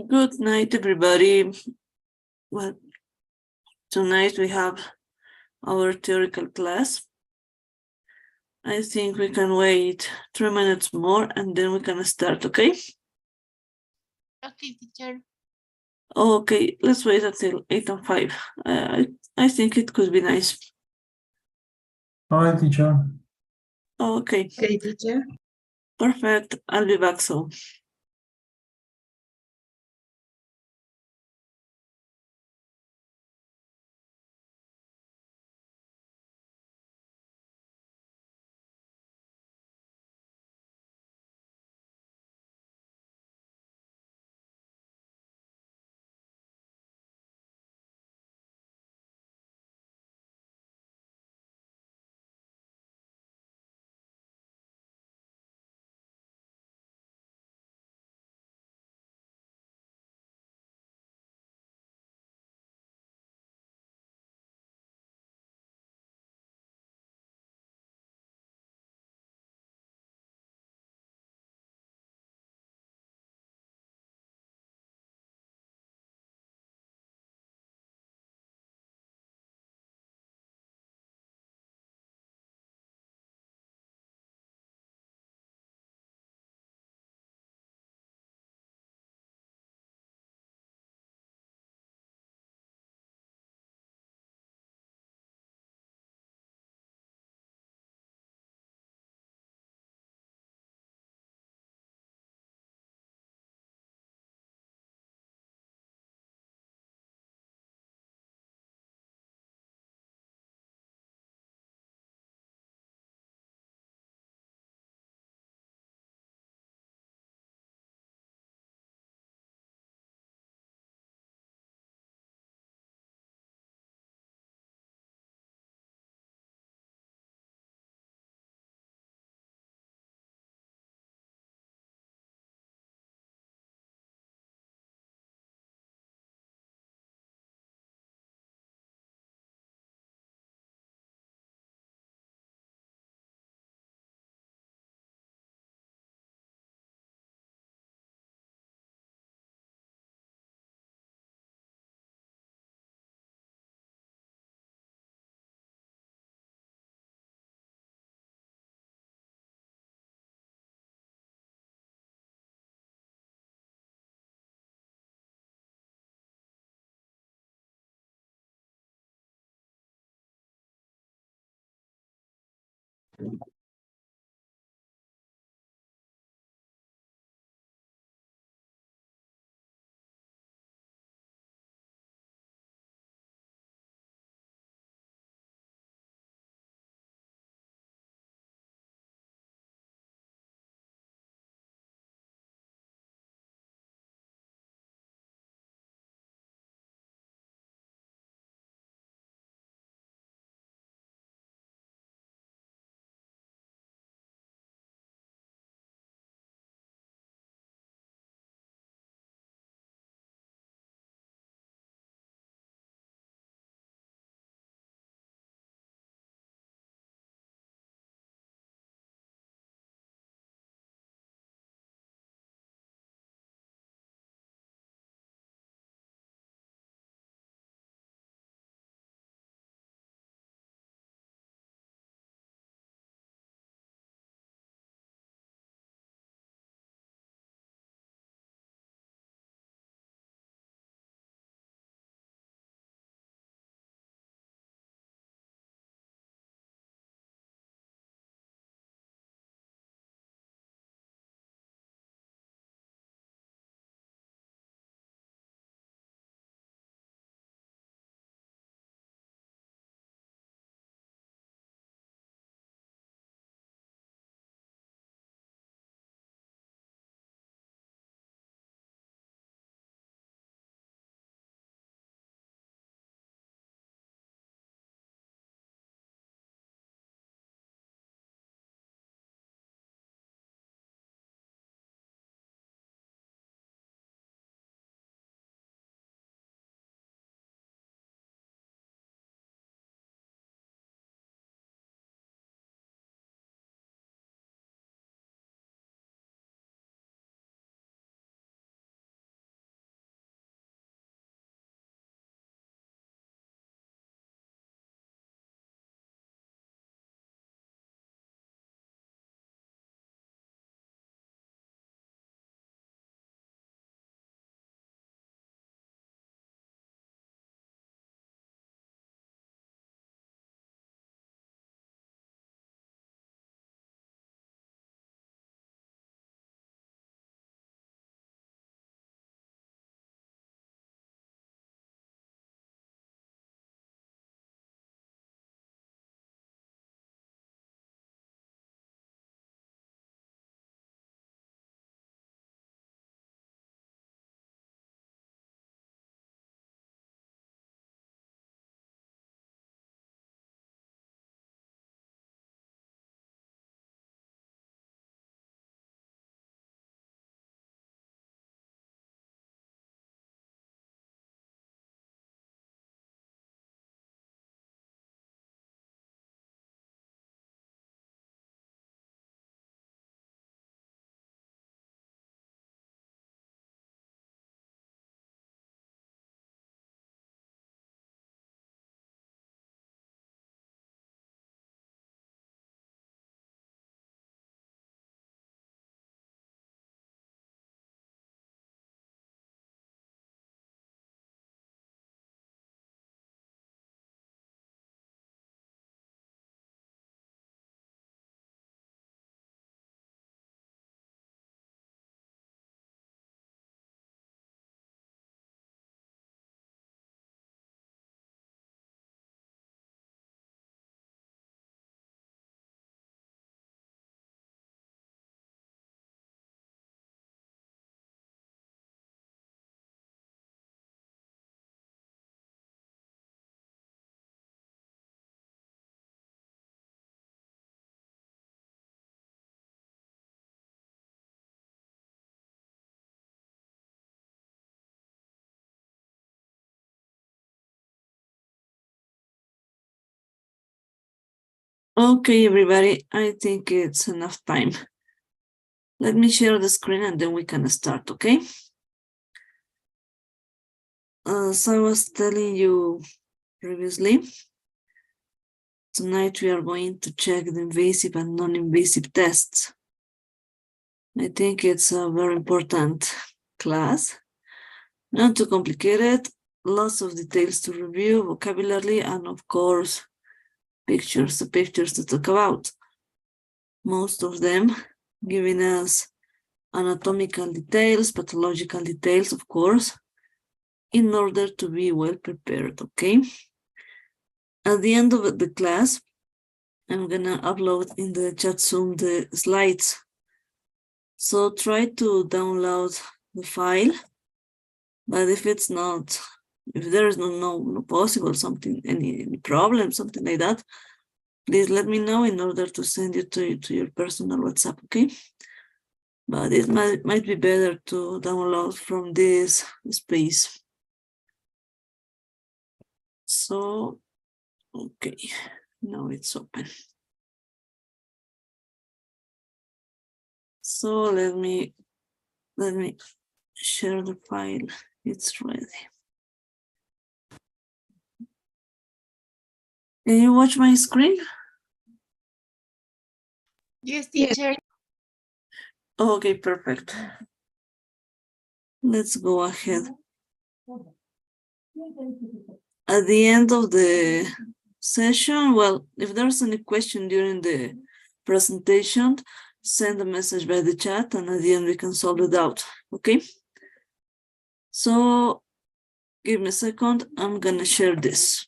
Good night, everybody. Well, tonight we have our theoretical class. I think we can wait 3 minutes more and then we can start, okay? Okay, teacher. Okay, let's wait until 8 and 5. I think it could be nice. All right, teacher. Okay, Okay, teacher. perfect. I'll be back soon. Okay, everybody, I think it's enough time. Let me share the screen and then we can start, okay? As I was telling you previously, tonight we are going to check the invasive and non-invasive tests. I think it's a very important class. Not too complicated, lots of details to review, vocabulary, and of course, pictures, the pictures to talk about. Most of them giving us anatomical details, pathological details, of course, in order to be well prepared, okay? At the end of the class, I'm gonna upload in the chat Zoom the slides. So try to download the file, but if it's not, if there is no possible something, any problem, something like that, please let me know in order to send it to your personal WhatsApp, okay? But it might be better to download from this space. So, okay, now it's open. So let me share the file. It's ready. Can you watch my screen? Yes, teacher. Okay, perfect. Let's go ahead. At the end of the session, well, if there's any question during the presentation, send a message by the chat and at the end we can solve it out, okay? So give me a second, I'm gonna share this.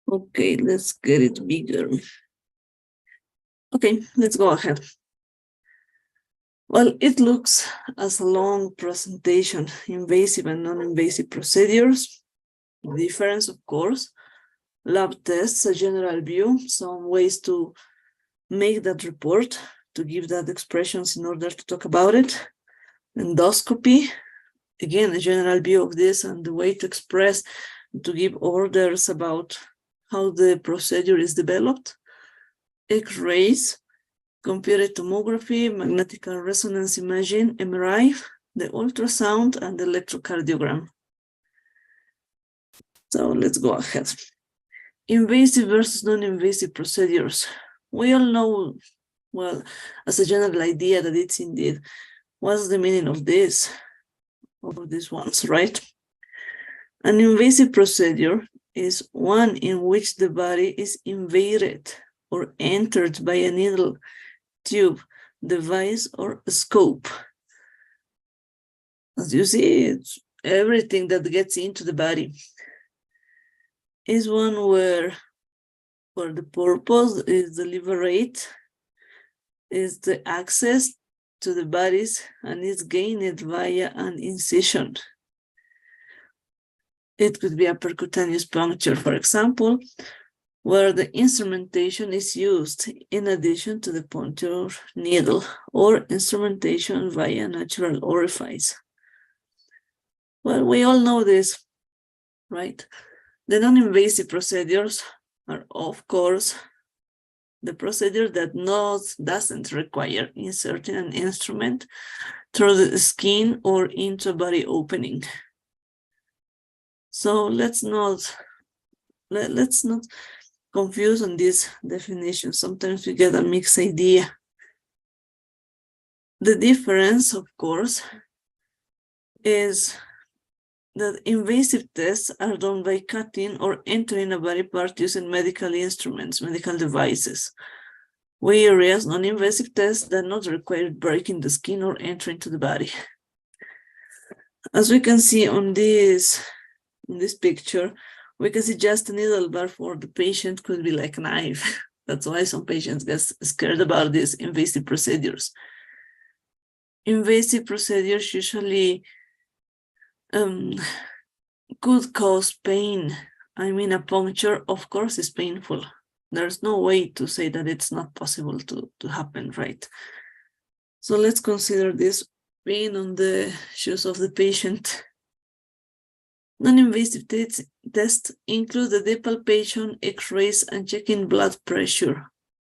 Okay, let's get it bigger. Okay, let's go ahead. Well, it looks as a long presentation, invasive and non-invasive procedures. The difference, of course, lab tests, a general view, some ways to make that report, to give that expressions in order to talk about it. Endoscopy, again, a general view of this and the way to express, to give orders about how the procedure is developed. X-rays, computed tomography, magnetic resonance imaging, MRI, the ultrasound, and the electrocardiogram. So let's go ahead. Invasive versus non-invasive procedures. We all know, well, as a general idea that it's indeed, what's the meaning of this, of these ones, right? An invasive procedure is one in which the body is invaded or entered by a needle, tube, device, or scope. As you see, it's everything that gets into the body. Is one where the purpose is deliberate, is the access to the bodies, and is gained via an incision. It could be a percutaneous puncture, for example, where the instrumentation is used in addition to the puncture needle, or instrumentation via natural orifice. Well, we all know this, right? The non-invasive procedures are, of course, the procedure that doesn't require inserting an instrument through the skin or into a body opening. So let's not confuse on this definition. Sometimes we get a mixed idea. The difference, of course, is that invasive tests are done by cutting or entering a body part using medical instruments, medical devices. Whereas non-invasive tests that not require breaking the skin or entering to the body. As we can see on this picture, we can see just a needle bar for the patient could be like a knife, That's why some patients get scared about these invasive procedures. Invasive procedures usually could cause pain. I mean, a puncture, of course, is painful. There's no way to say that it's not possible to happen, right? So let's consider this being on the shoes of the patient. Non-invasive tests include the depalpation, X-rays, and checking blood pressure.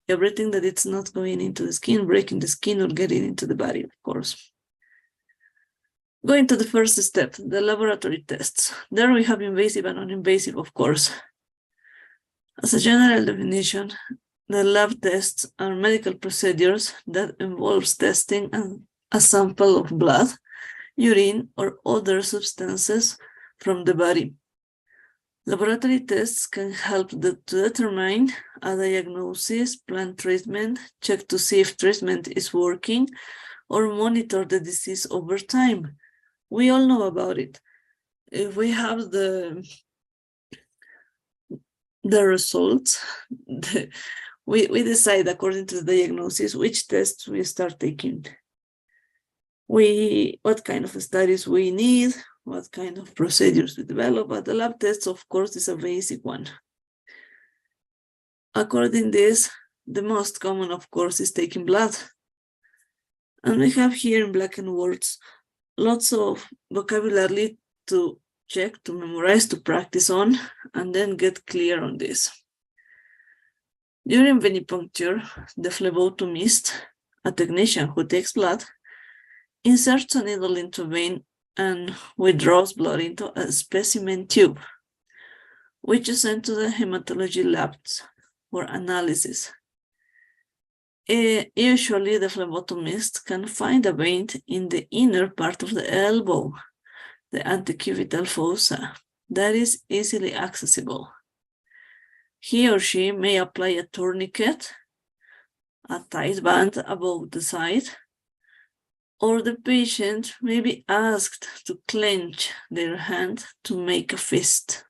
Everything that it's not going into the skin, breaking the skin, or getting into the body, of course. Going to the first step, the laboratory tests. There we have invasive and non-invasive, of course. As a general definition, the lab tests are medical procedures that involves testing a sample of blood, urine, or other substances from the body. Laboratory tests can help to determine a diagnosis, plan treatment, check to see if treatment is working, or monitor the disease over time. We all know about it. If we have the results, we decide according to the diagnosis which tests we start taking. What kind of studies we need, what kind of procedures we develop, but the lab tests, of course, is a basic one. According to this, the most common, of course, is taking blood. And we have here in black and words lots of vocabulary to check, to memorize, to practice on, and then get clear on this. During venipuncture, the phlebotomist, a technician who takes blood, inserts a needle into a vein and withdraws blood into a specimen tube, which is sent to the hematology labs for analysis. Usually, the phlebotomist can find a vein in the inner part of the elbow, the antecubital fossa, that is easily accessible. He or she may apply a tourniquet, a tight band above the side, or the patient may be asked to clench their hand to make a fist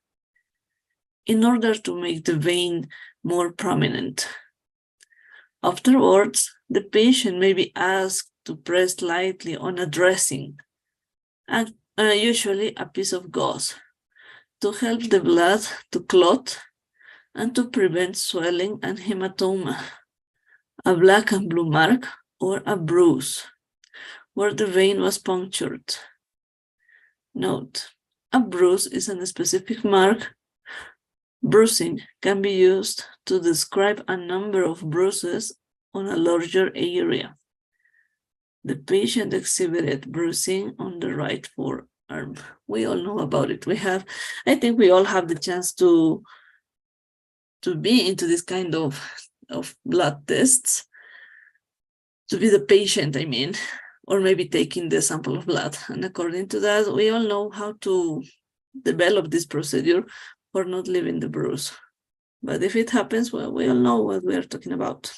in order to make the vein more prominent. Afterwards, the patient may be asked to press lightly on a dressing, and usually a piece of gauze, to help the blood to clot and to prevent swelling and hematoma, a black and blue mark, or a bruise where the vein was punctured. Note, a bruise is a specific mark. Bruising can be used to describe a number of bruises on a larger area. The patient exhibited bruising on the right forearm. We all know about it. I think we all have the chance to be into this kind of blood tests, to be the patient, I mean, or maybe taking the sample of blood. And according to that, we all know how to develop this procedure for not leaving the bruise. But if it happens, well, we all know what we are talking about.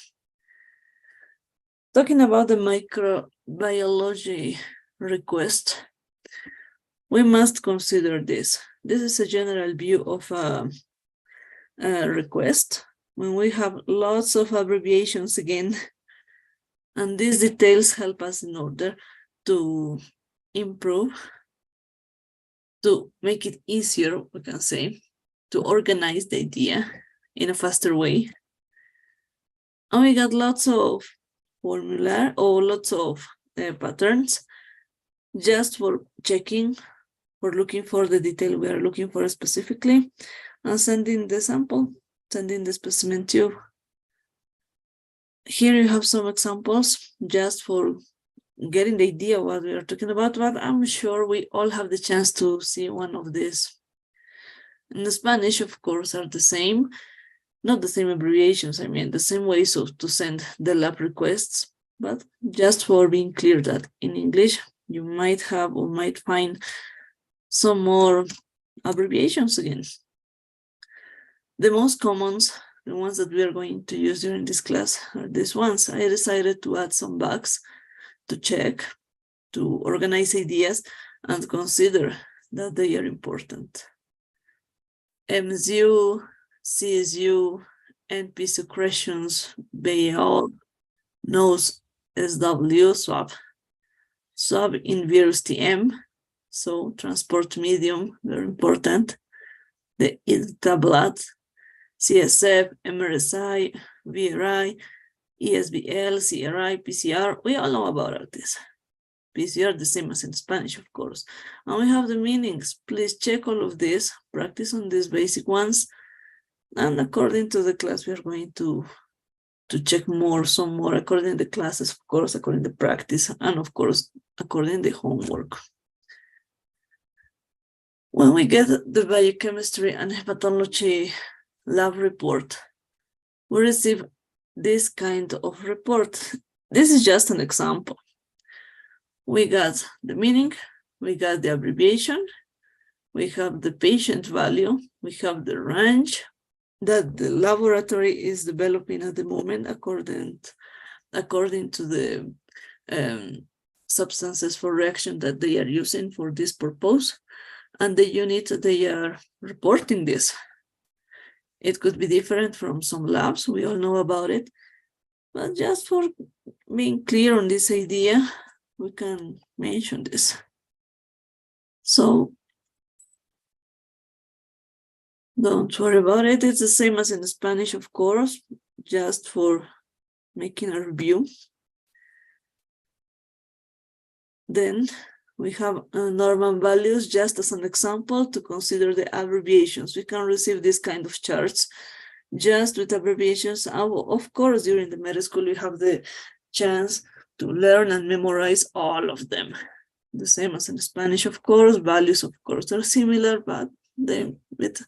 Talking about the microbiology request, we must consider this. This is a general view of a request when we have lots of abbreviations again. And these details help us in order to improve, to make it easier, we can say, to organize the idea in a faster way. And we got lots of formula or lots of patterns just for checking, for looking for the detail we are looking for specifically, and sending the sample, sending the specimen tube. Here you have some examples just for getting the idea of what we are talking about, but I'm sure we all have the chance to see one of these. In the Spanish, of course, are the same, not the same abbreviations, I mean, the same ways to send the lab requests, but just for being clear that in English, you might have or might find some more abbreviations again. The most common, the ones that we are going to use during this class, are these ones. I decided to add some bugs to check, to organize ideas, and consider that they are important. MSU, CSU, NP secretions, BAL, nose SW, swab inverse TM, so transport medium, very important. The IDTA blood, CSF, MRSI, VRI, ESBL, CRI, PCR, we all know about all this. PCR, the same as in Spanish, of course. And we have the meanings. Please check all of this, practice on these basic ones. And according to the class, we are going to check some more according to the classes, of course, according to practice, and of course, according to the homework. When we get the biochemistry and hepatology lab report, we receive this kind of report. This is just an example. We got the meaning, we got the abbreviation, we have the patient value, we have the range that the laboratory is developing at the moment according to the substances for reaction that they are using for this purpose, and the unit they are reporting this. It could be different from some labs, we all know about it, but just for being clear on this idea, we can mention this. So don't worry about it. It's the same as in Spanish, of course, just for making a review. Then we have normal values, just as an example to consider the abbreviations. We can receive this kind of charts just with abbreviations. Of course, during the med school, we have the chance to learn and memorize all of them. The same as in Spanish, of course, values, of course, are similar, but they with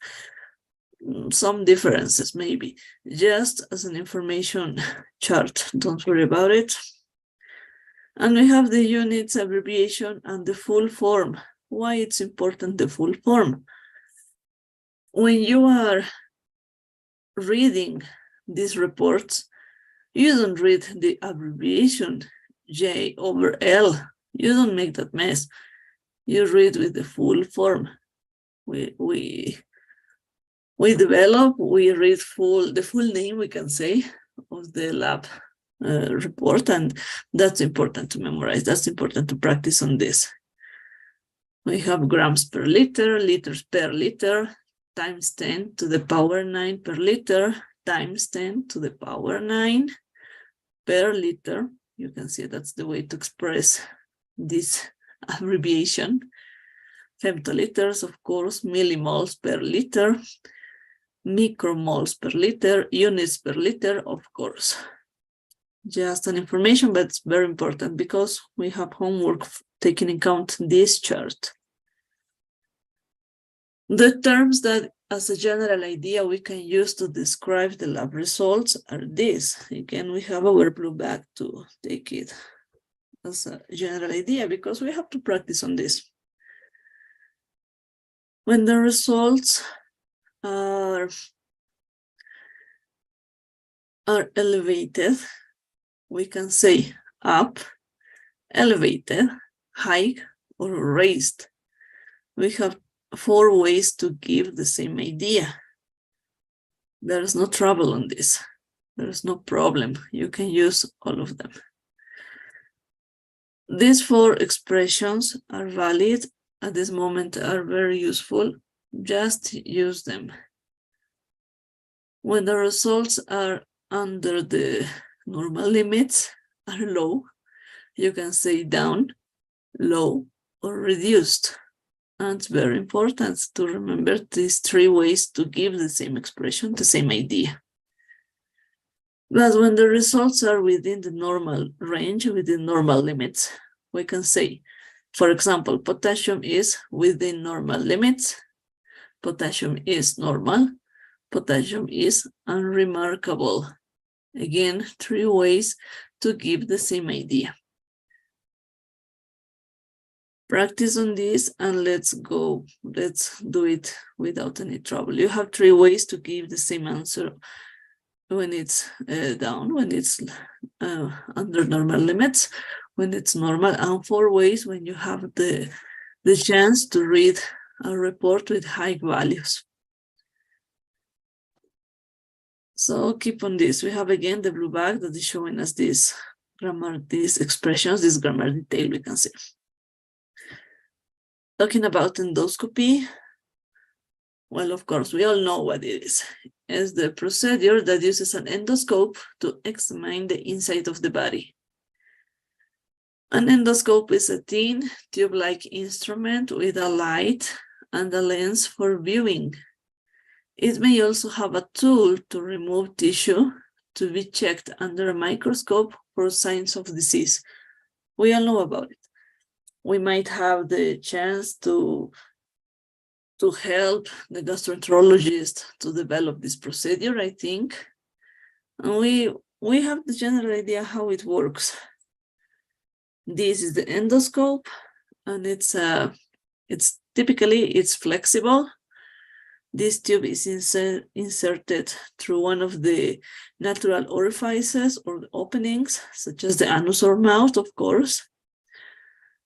some differences, maybe. Just as an information chart, don't worry about it. And we have the units, abbreviation, and the full form. Why it's important, the full form? When you are reading these reports, you don't read the abbreviation J over L. You don't make that mess. You read with the full form. We develop, we read the full name, we can say, of the lab report, and that's important to memorize. That's important to practice on this. We have grams per liter, liters per liter, times 10 to the power 9 per liter, times 10 to the power 9 per liter. You can see that's the way to express this abbreviation. Femtoliters, of course, millimoles per liter, micromoles per liter, units per liter, of course. Just an information, but it's very important because we have homework taking into account this chart. The terms that, as a general idea, we can use to describe the lab results are these. Again, we have our blue bag to take it as a general idea because we have to practice on this. When the results are elevated, we can say up, elevated, high, or raised. We have 4 ways to give the same idea. There is no trouble on this. There is no problem. You can use all of them. These 4 expressions are valid at this moment, are very useful. Just use them. When the results are under the normal limits, are low, you can say down, low, or reduced. And it's very important to remember these 3 ways to give the same expression, the same idea. But when the results are within the normal range, within normal limits, we can say, for example, potassium is within normal limits, potassium is normal, potassium is unremarkable. Again, 3 ways to give the same idea. Practice on this and let's go. Let's do it without any trouble. You have 3 ways to give the same answer when it's down, when it's under normal limits, when it's normal, and 4 ways when you have the chance to read a report with high values. So keep on this. We have again the blue bag that is showing us this grammar, these expressions, this grammar detail we can see. Talking about endoscopy, well, of course, we all know what it is. It's the procedure that uses an endoscope to examine the inside of the body. An endoscope is a thin, tube-like instrument with a light and a lens for viewing. It may also have a tool to remove tissue to be checked under a microscope for signs of disease. We all know about it. We might have the chance to help the gastroenterologist to develop this procedure, I think. And we have the general idea how it works. This is the endoscope, and it's typically flexible. This tube is inserted through one of the natural orifices or openings, such as the anus or mouth, of course.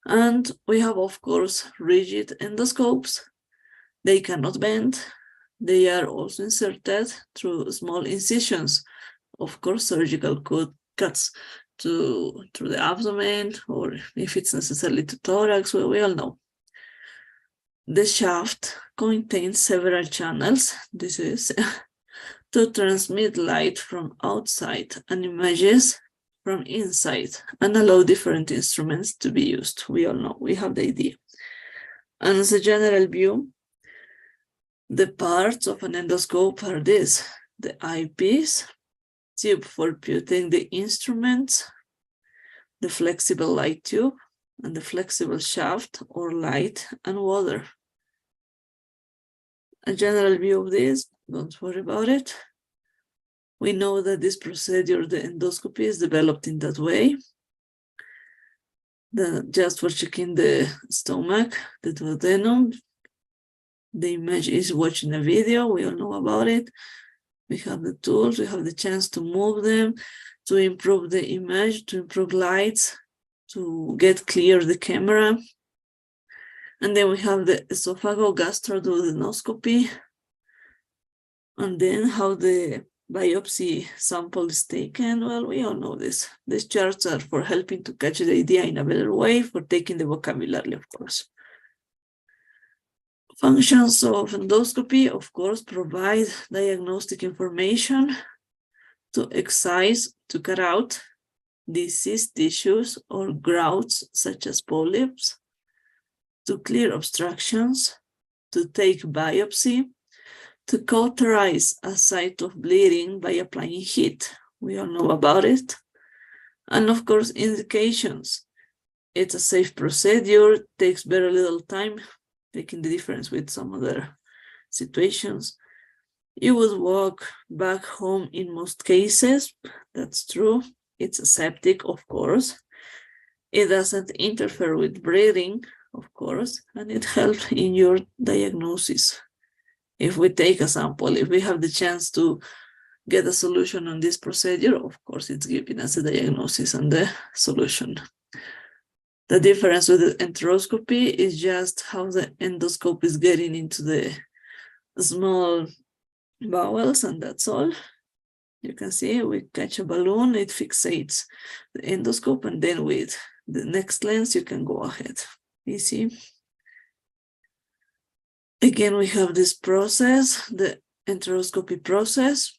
And we have, of course, rigid endoscopes. They cannot bend. They are also inserted through small incisions, of course, surgical cuts through the abdomen, or if it's necessarily to thorax, we all know. The shaft contains several channels, this is, to transmit light from outside and images from inside and allow different instruments to be used. We all know, we have the idea. And as a general view, the parts of an endoscope are this: the eyepiece, tube for putting the instruments, the flexible light tube, and the flexible shaft or light and water. A general view of this, don't worry about it. We know that this procedure, the endoscopy, is developed in that way. Just for checking the stomach, the duodenum. The image is watching a video, we all know about it. We have the tools, we have the chance to move them, to improve the image, to improve lights, to get clear the camera. And then we have the esophagogastroduodenoscopy. And then how the biopsy sample is taken. Well, we all know this. These charts are for helping to catch the idea in a better way, for taking the vocabulary, of course. Functions of endoscopy, of course, provide diagnostic information, to excise, to cut out diseased tissues or growths such as polyps, to clear obstructions, to take biopsy, to cauterize a site of bleeding by applying heat. We all know about it. And of course, indications. It's a safe procedure, takes very little time, making the difference with some other situations. You would walk back home in most cases. That's true. It's aseptic, of course. It doesn't interfere with breathing, of course, and it helps in your diagnosis. If we take a sample, if we have the chance to get a solution on this procedure, of course, it's giving us a diagnosis and the solution. The difference with the enteroscopy is just how the endoscope is getting into the small bowels, and that's all. You can see we catch a balloon, it fixates the endoscope, and then with the next lens, you can go ahead. Easy. Again, we have this process, the enteroscopy process.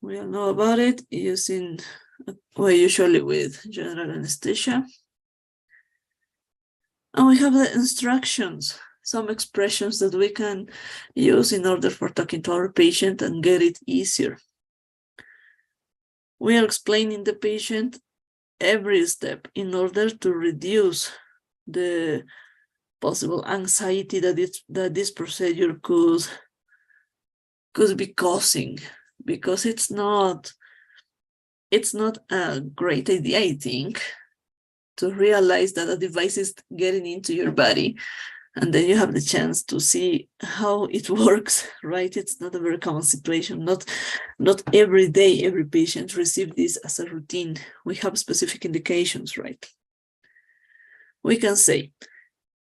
We all know about it, using, well, usually with general anesthesia. And we have the instructions, some expressions that we can use in order for talking to our patient and get it easier. We are explaining the patient every step in order to reduce the possible anxiety that this procedure could be causing, because it's not a great idea, I think, to realize that a device is getting into your body and then you have the chance to see how it works, right? It's not a very common situation. Not every day, every patient receives this as a routine. We have specific indications, right? We can say,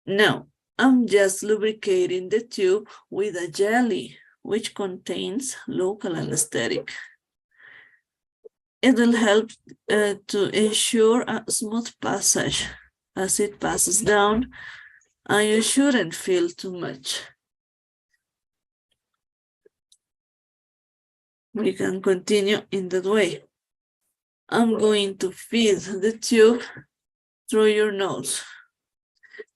now, I'm just lubricating the tube with a jelly, which contains local anesthetic. it will help to ensure a smooth passage as it passes down, and you shouldn't feel too much. We can continue in that way. I'm going to feed the tube through your nose.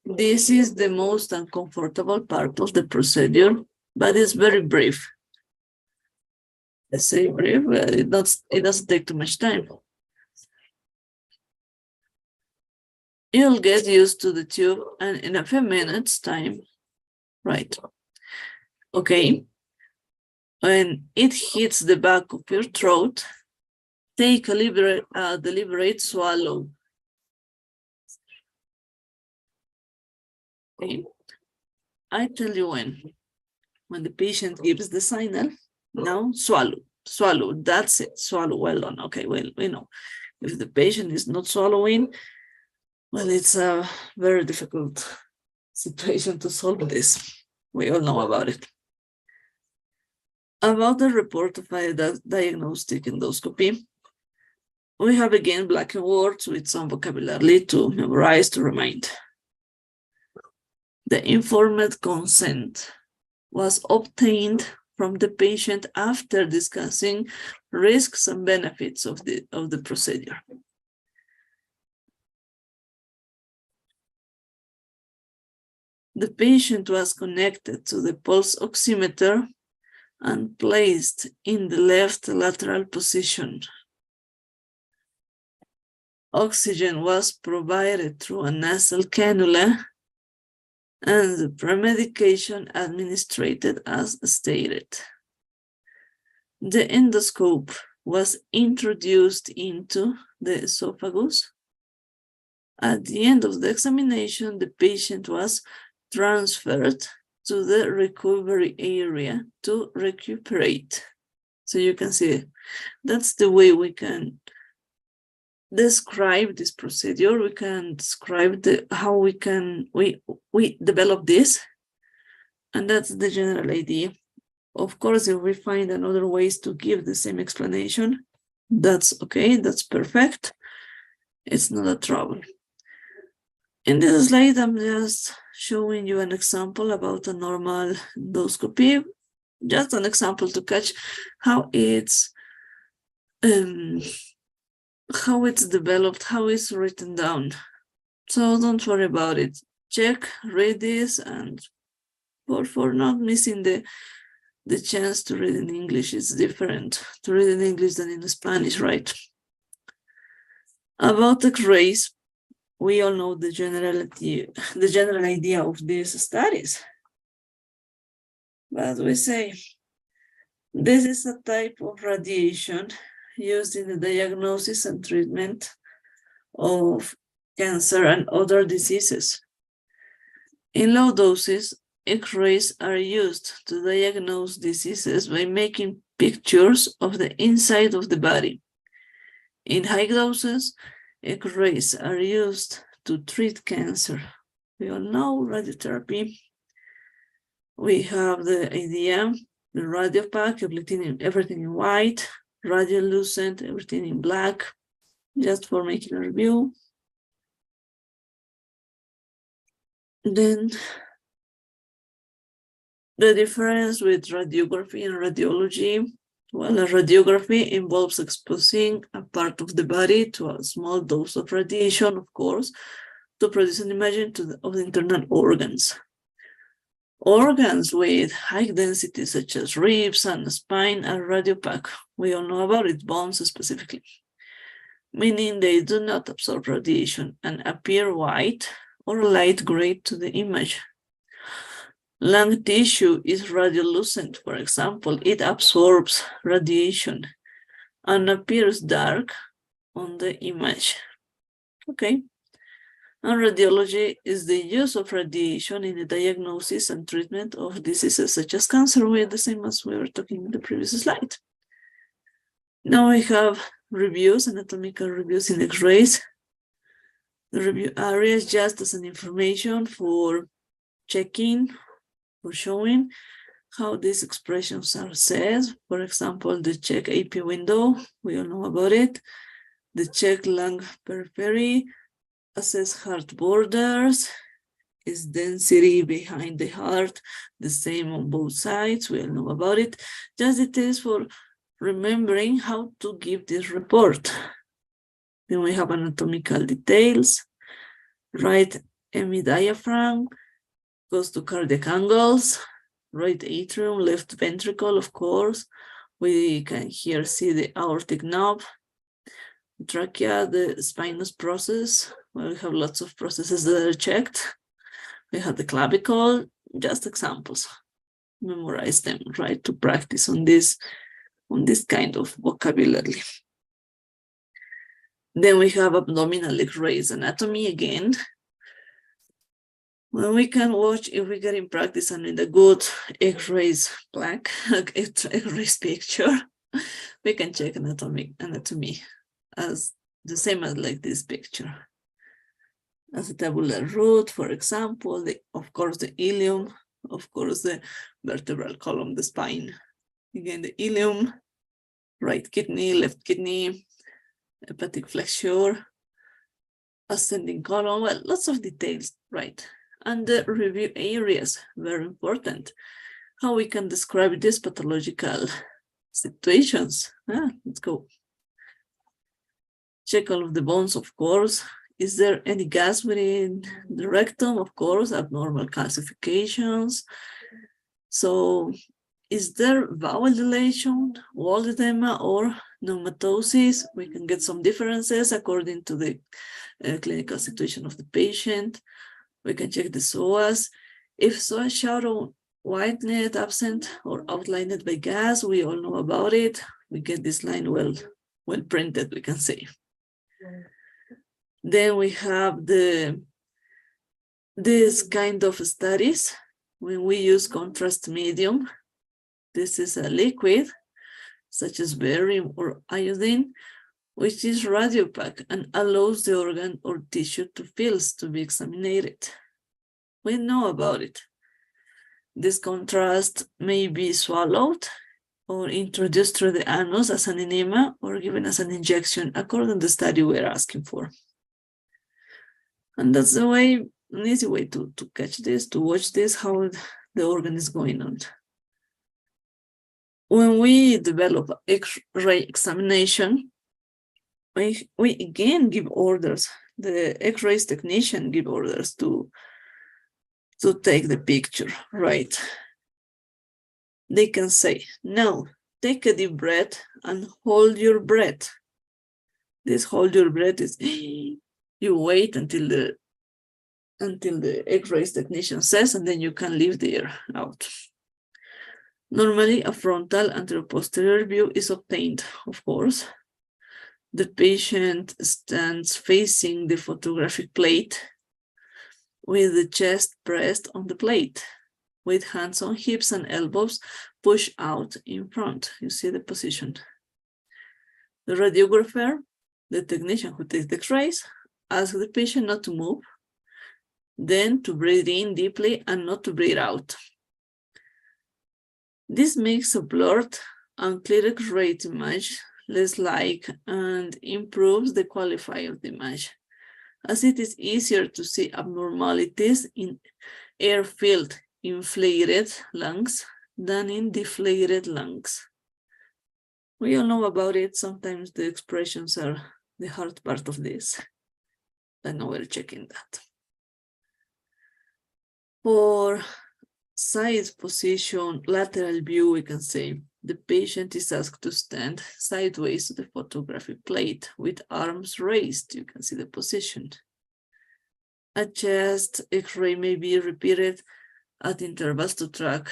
This is the most uncomfortable part of the procedure, but it's very brief. Let's say brief, but it doesn't take too much time. You'll get used to the tube, and in a few minutes time, right? Okay. When it hits the back of your throat, take a deliberate swallow. Okay. I tell you when the patient gives the signal, now swallow, that's it, swallow, well done. Okay, well, we know. If the patient is not swallowing, well, it's a very difficult situation to solve this. We all know about it. About the report of a diagnostic endoscopy, we have again black words with some vocabulary to memorize, to remind. The informed consent was obtained from the patient after discussing risks and benefits of the procedure. The patient was connected to the pulse oximeter and placed in the left lateral position. Oxygen was provided through a nasal cannula, and the premedication administered as stated. The endoscope was introduced into the esophagus. At the end of the examination, the patient was transferred to the recovery area to recuperate. So you can see that's the way we can describe this procedure. We can describe how we develop this, and that's the general idea. Of course, if we find another ways to give the same explanation, that's okay, that's perfect. It's not a trouble. In this slide, I'm just showing you an example about a normal endoscopy, just an example to catch how it's developed, how it's written down. So don't worry about it. Check, read this, and for not missing the chance to read in English. It's different to read in English than in Spanish, right? About X-rays, we all know the general idea of these studies. But we say, this is a type of radiation used in the diagnosis and treatment of cancer and other diseases. In low doses, X-rays are used to diagnose diseases by making pictures of the inside of the body. In high doses, X-rays are used to treat cancer. We all know radiotherapy. We have the idea, the radiopaque, everything in white, radiolucent, everything in black, just for making a review. Then the difference with radiography and radiology. Well, a radiography involves exposing a part of the body to a small dose of radiation, of course, to produce an image of the internal organs. Organs with high density, such as ribs and spine, are radiopaque. We all know about it, bones specifically, meaning they do not absorb radiation and appear white or light gray to the image. Lung tissue is radiolucent, for example. It absorbs radiation and appears dark on the image. Okay. And radiology is the use of radiation in the diagnosis and treatment of diseases such as cancer. We're the same as we were talking in the previous slide. Now we have reviews, anatomical reviews in X-rays. The review area is just as an information for checking, for showing how these expressions are said. For example, the check AP window, we all know about it. The check lung periphery, assess heart borders, is density behind the heart the same on both sides? We all know about it. Just details for remembering how to give this report. Then we have anatomical details, right ME diaphragm, goes to cardiac angles, right atrium, left ventricle, of course. We can here see the aortic knob, trachea, the spinous process. Well, we have lots of processes that are checked. We have the clavicle, just examples. Memorize them, right, to practice on this kind of vocabulary. Then we have abdominal X-rays anatomy again. When we can watch, if we get in practice and in a good X-rays plaque, X-rays picture, we can check anatomy as the same as like this picture. As a tabular root, for example, of course the ilium, of course the vertebral column, the spine. Again, the ilium, right kidney, left kidney, hepatic flexure, ascending column, well, lots of details, right? And the review areas, very important. How we can describe these pathological situations. Let's go. Check all of the bones, of course. Is there any gas within the rectum? Of course, abnormal calcifications. So is there bowel dilation, wall edema, or pneumatosis? We can get some differences according to the clinical situation of the patient. We can check the psoas. If psoas shadow whitened, absent, or outlined by gas, we all know about it. We get this line well printed, we can say. Then we have this kind of studies when we use contrast medium. This is a liquid, such as barium or iodine, which is radiopaque and allows the organ or tissue to fields to be examined. We know about it. This contrast may be swallowed or introduced through the anus as an enema or given as an injection according to the study we're asking for. And that's the way, an easy way to catch this, to watch this, how the organ is going on. When we develop X-ray examination, we again give orders. The X-rays technician give orders to take the picture, right? They can say, now, take a deep breath and hold your breath. This hold your breath is, you wait until the X-rays technician says, and then you can leave the air out. Normally, a frontal anteroposterior view is obtained, of course. The patient stands facing the photographic plate with the chest pressed on the plate, with hands on hips and elbows pushed out in front. You see the position. The radiographer, the technician who takes the X-rays, asks the patient not to move, then to breathe in deeply and not to breathe out. This makes a blurred, unclear X-ray image less like and improves the quality of the image, as it is easier to see abnormalities in air-filled inflated lungs than in deflated lungs. We all know about it. Sometimes the expressions are the hard part of this. I know we're checking that. For side position, lateral view, we can say the patient is asked to stand sideways to the photographic plate with arms raised. You can see the position. A chest X-ray may be repeated at intervals to track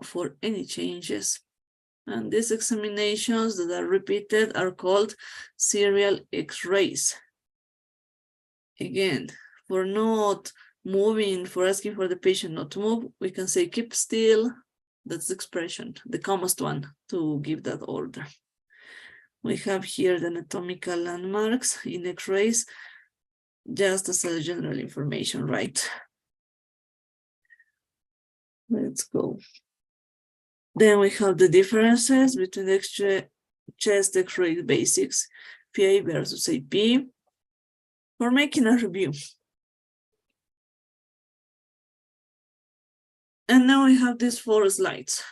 for any changes. And these examinations that are repeated are called serial X-rays. Again, for not moving, for asking for the patient not to move, we can say keep still. That's the expression, the commonest one to give that order. We have here the anatomical landmarks in X-rays, just as a general information, right? Let's go. Then we have the differences between the chest X-ray basics, PA versus AP, for making a review. And now we have these 4 slides.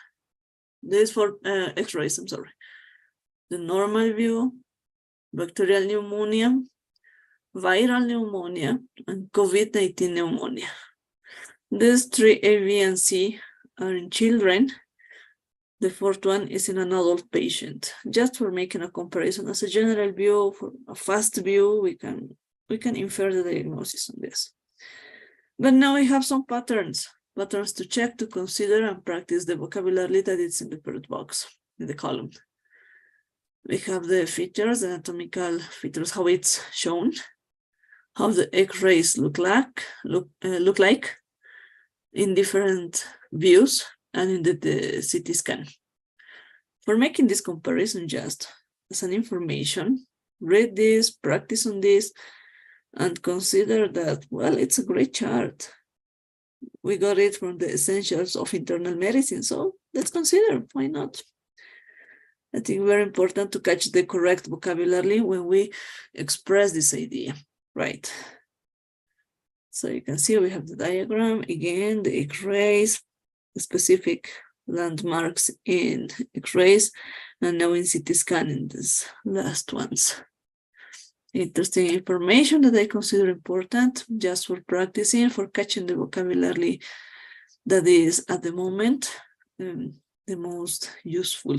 These 4 X-rays, I'm sorry. The normal view, bacterial pneumonia, viral pneumonia, and COVID-19 pneumonia. These 3 A, B, and C are in children. The 4th one is in an adult patient. Just for making a comparison, as a general view, for a fast view, we can infer the diagnosis on this. But now we have some patterns to check, to consider, and practice the vocabulary that is in the first box, in the column. We have the features, the anatomical features, how it's shown, how the X-rays look like in different views, and in the CT scan. For making this comparison, just as an information, read this, practice on this, and consider that, well, it's a great chart. We got it from the Essentials of Internal Medicine, so let's consider, why not? I think very important to catch the correct vocabulary when we express this idea, right? So you can see we have the diagram, again, the X-rays, specific landmarks in X-rays, and now in CT scan in these last ones. Interesting information that I consider important just for practicing, for catching the vocabulary that is at the moment the most useful.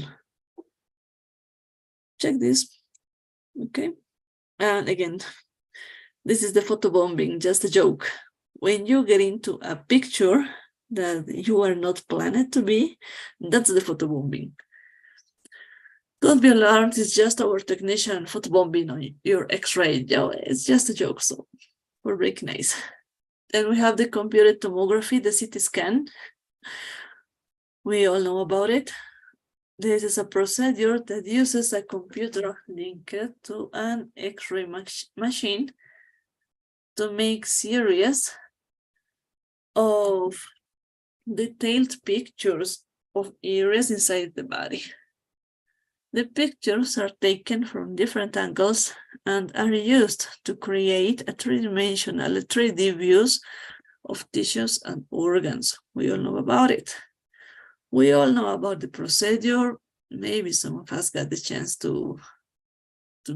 Check this, okay? And again, this is the photobombing, just a joke. When you get into a picture that you are not planned to be, that's the photobombing. Don't be alarmed, it's just our technician photobombing on your X-ray. It's just a joke, so we're breaking ice. Then we have the computed tomography, the CT scan. We all know about it. This is a procedure that uses a computer linked to an X-ray machine to make series of detailed pictures of areas inside the body. The pictures are taken from different angles and are used to create a three-dimensional 3D views of tissues and organs. We all know about it. We all know about the procedure. Maybe some of us got the chance to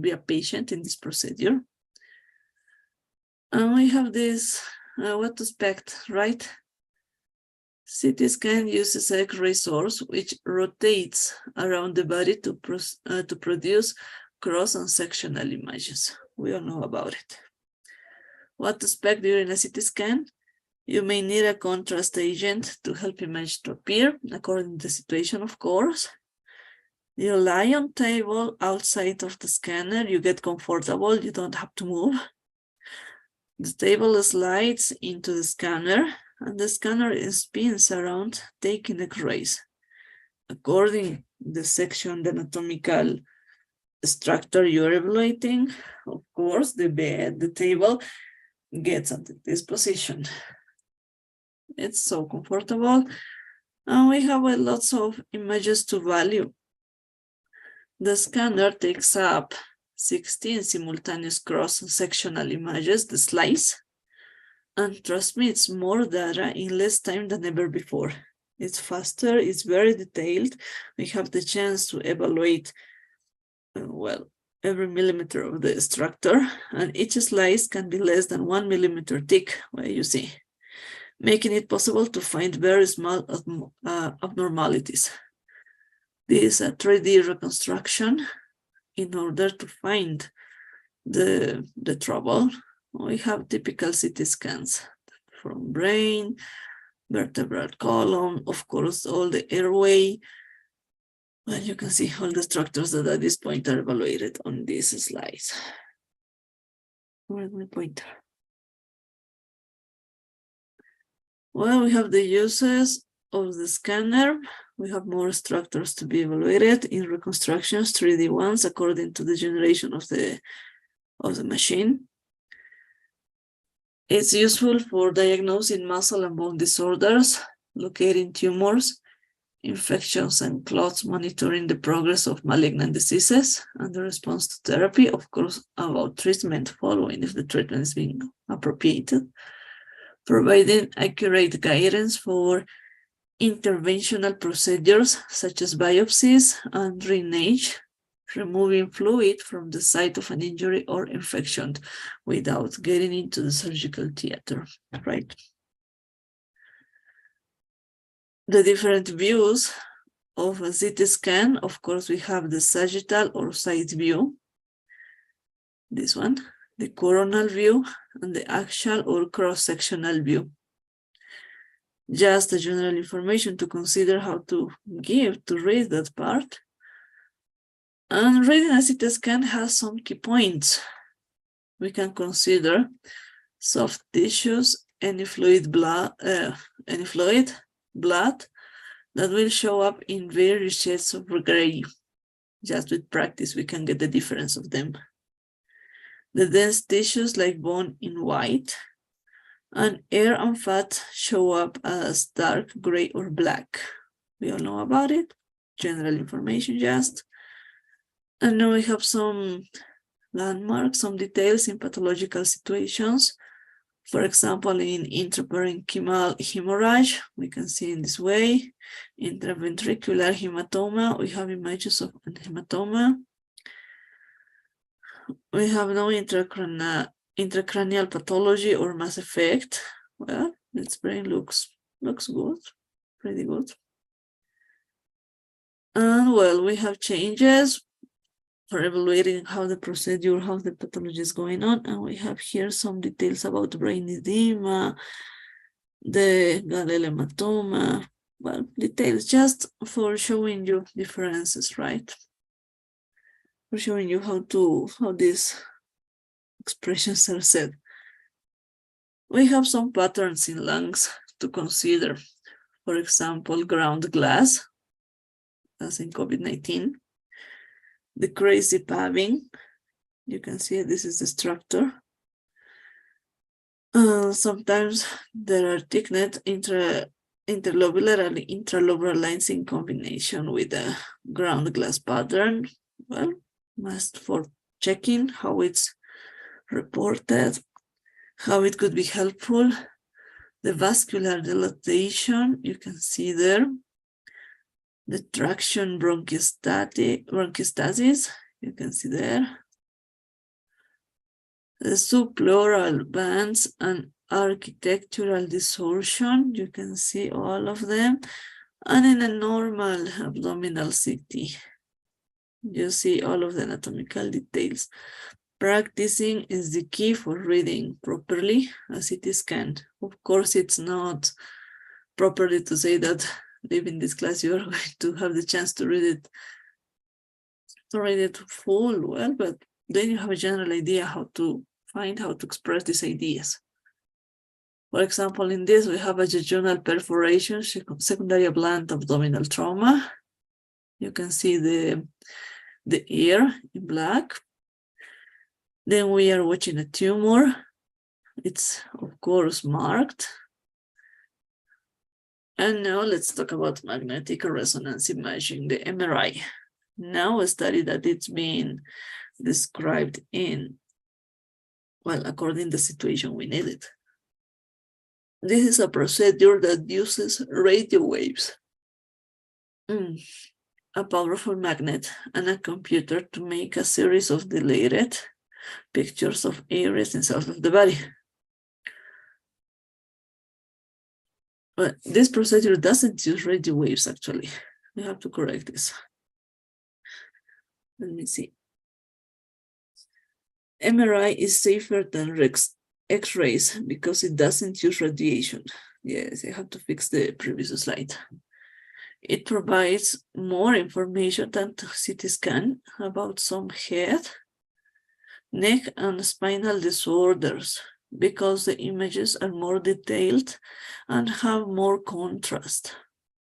be a patient in this procedure. And we have this, what to expect, right? CT scan uses X-ray source, which rotates around the body to produce cross and sectional images. We all know about it. What to expect during a CT scan? You may need a contrast agent to help image to appear, according to the situation, of course. You lie on table outside of the scanner, you get comfortable, you don't have to move. The table slides into the scanner, and the scanner spins around, taking X-rays. According to the section, the anatomical structure you're evaluating, of course, the bed, the table gets at this position. It's so comfortable, and we have lots of images to value. The scanner takes up 16 simultaneous cross-sectional images, the slice, and transmits more data in less time than ever before. It's faster, it's very detailed. We have the chance to evaluate, every millimeter of the structure, and each slice can be less than 1 millimeter thick, where you see, making it possible to find very small abnormalities. This is a 3D reconstruction in order to find the trouble. We have typical CT scans from brain, vertebral column, of course, all the airway. Well, you can see all the structures that at this point are evaluated on these slides. Where's my pointer? Well, we have the uses of the scanner. We have more structures to be evaluated in reconstructions, 3D ones, according to the generation of the machine. It's useful for diagnosing muscle and bone disorders, locating tumors, infections and clots, monitoring the progress of malignant diseases and the response to therapy, of course, about treatment following if the treatment is being appropriated, providing accurate guidance for interventional procedures such as biopsies and drainage, removing fluid from the site of an injury or infection without getting into the surgical theater, right? The different views of a CT scan, of course, we have the sagittal or side view, this one, the coronal view, and the axial or cross-sectional view. Just a general information to consider how to give to read that part. And reading a CT scan has some key points. We can consider soft tissues, any fluid, blood that will show up in various shades of gray. Just with practice, we can get the difference of them. The dense tissues like bone in white, and air and fat show up as dark gray or black. We all know about it. General information just. And now we have some landmarks, some details in pathological situations. For example, in intraparenchymal hemorrhage, we can see in this way. Intraventricular hematoma, we have images of an hematoma. We have no intracranial pathology or mass effect. Well, its brain looks good, pretty good. And well, we have changes for evaluating how the procedure, how the pathology is going on. And we have here some details about brain edema, the Gallel hematoma, well, details just for showing you differences, right? For showing you how these expressions are said. We have some patterns in lungs to consider. For example, ground glass, as in COVID-19. The crazy paving, you can see this is the structure. Sometimes there are thickened interlobular and intralobular lines in combination with the ground glass pattern. Well, must for checking how it's reported, how it could be helpful. The vascular dilatation, you can see there. The traction bronchostasis, you can see there. The subpleural bands and architectural distortion, you can see all of them. And in a normal abdominal CT, you see all of the anatomical details. Practicing is the key for reading properly a CT scan. Of course, it's not properly to say that leaving this class you are going to have the chance to read it full well, but then you have a general idea how to express these ideas. For example, in this we have a jejunal perforation, secondary blunt abdominal trauma. You can see the ear in black. Then we are watching a tumor. It's of course marked. And now let's talk about magnetic resonance imaging, the MRI. Now a study that it's being described in, well, according to the situation we need it. This is a procedure that uses radio waves, a powerful magnet, and a computer to make a series of delayed pictures of areas and cells of the body. But this procedure doesn't use radio waves, actually. We have to correct this. Let me see. MRI is safer than X-rays because it doesn't use radiation. Yes, I have to fix the previous slide. It provides more information than CT scan about some head, neck, and spinal disorders, because the images are more detailed and have more contrast,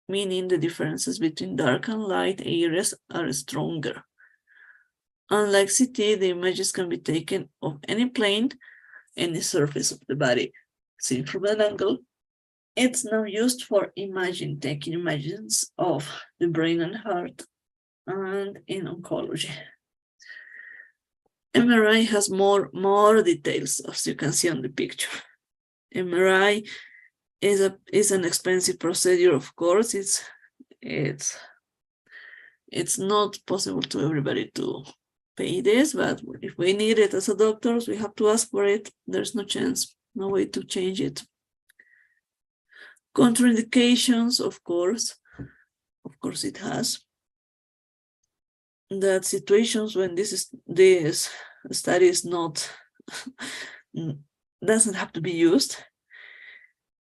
meaning the differences between dark and light areas are stronger. Unlike CT, the images can be taken of any plane, any surface of the body, seen from an angle, It's now used for imaging, taking images of the brain and heart, and in oncology. MRI has more details, as you can see on the picture. MRI is an expensive procedure, of course. It's not possible to everybody to pay this, but if we need it as a doctors, we have to ask for it. There's no chance, no way to change it. Contraindications, of course it has. That situations when this study is not doesn't have to be used.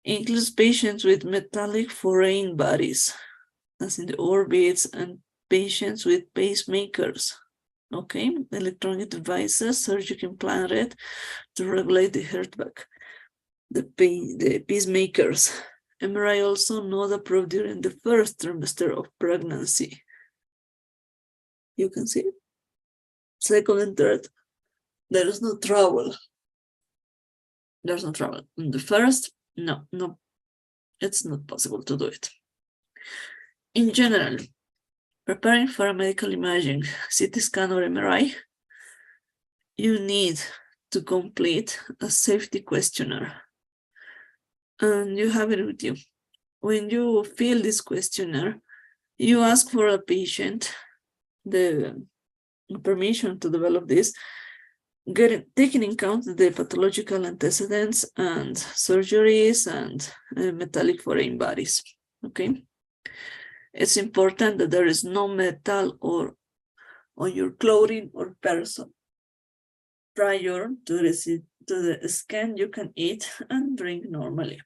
Includes patients with metallic foreign bodies, as in the orbits, and patients with pacemakers. Okay, electronic devices, surgically implanted to regulate the heartbeat, the pacemakers. MRI also not approved during the first trimester of pregnancy. You can see. Second and third, there is no trouble. There's no trouble. In the first, no, it's not possible to do it. In general, preparing for a medical imaging, CT scan or MRI, you need to complete a safety questionnaire. And you have it with you. When you fill this questionnaire, you ask for a patient the permission to develop this, taking into account the pathological antecedents and surgeries and metallic foreign bodies. Okay, it's important that there is no metal or on your clothing or person. Prior to the scan, you can eat and drink normally.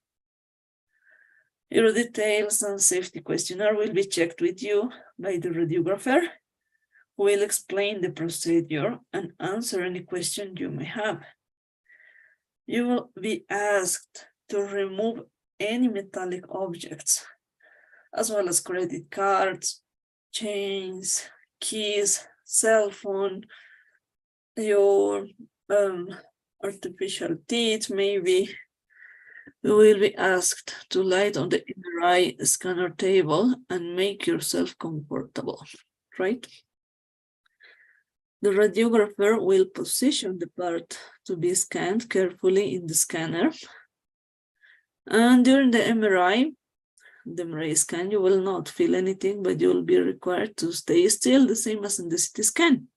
Your details and safety questionnaire will be checked with you by the radiographer, who will explain the procedure and answer any question you may have. You will be asked to remove any metallic objects, as well as credit cards, chains, keys, cell phone, your artificial teeth, maybe. You will be asked to lie on the MRI scanner table and make yourself comfortable, right? The radiographer will position the part to be scanned carefully in the scanner. And during the MRI scan, you will not feel anything, but you will be required to stay still, the same as in the CT scan,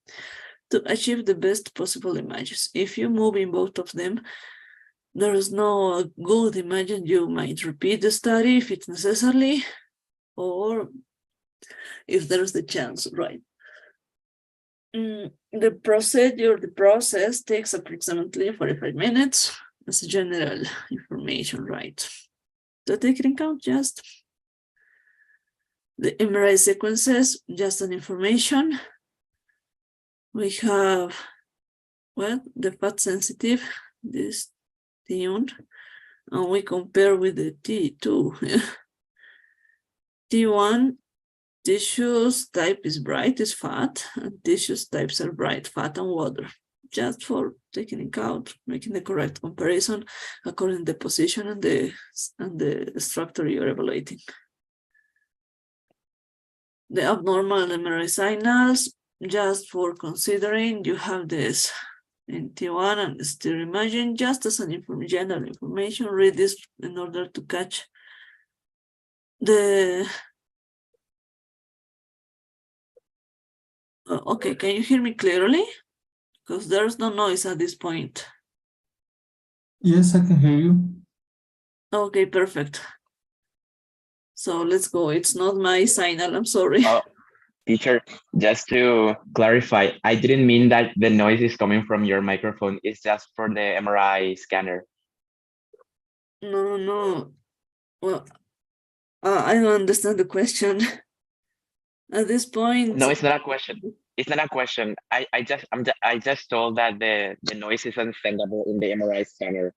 to achieve the best possible images. If you move in both of them, there is no good image. You might repeat the study if it's necessary, or if there's the chance, right? The process takes approximately 45 minutes as general information, right? To take into account just the MRI sequences, just an information. We have, well, the fat sensitive, this tuned, and we compare with the T2. T1, tissues type is bright, is fat, and tissues types are bright, fat, and water. Just for taking into account, making the correct comparison according to the position and the structure you're evaluating. The abnormal MRI signals, just for considering, you have this in T1 and stereo imaging, just as an general information. Read this in order to catch the. Okay, can you hear me clearly? Because there's no noise at this point. Yes, I can hear you. Okay, perfect. So let's go. It's not my signal, I'm sorry. Teacher, just to clarify, I didn't mean that the noise is coming from your microphone. It's just for the MRI scanner. No. Well, I don't understand the question. At this point. No, it's not a question. It's not a question. I just told that the noise is understandable in the MRI scanner.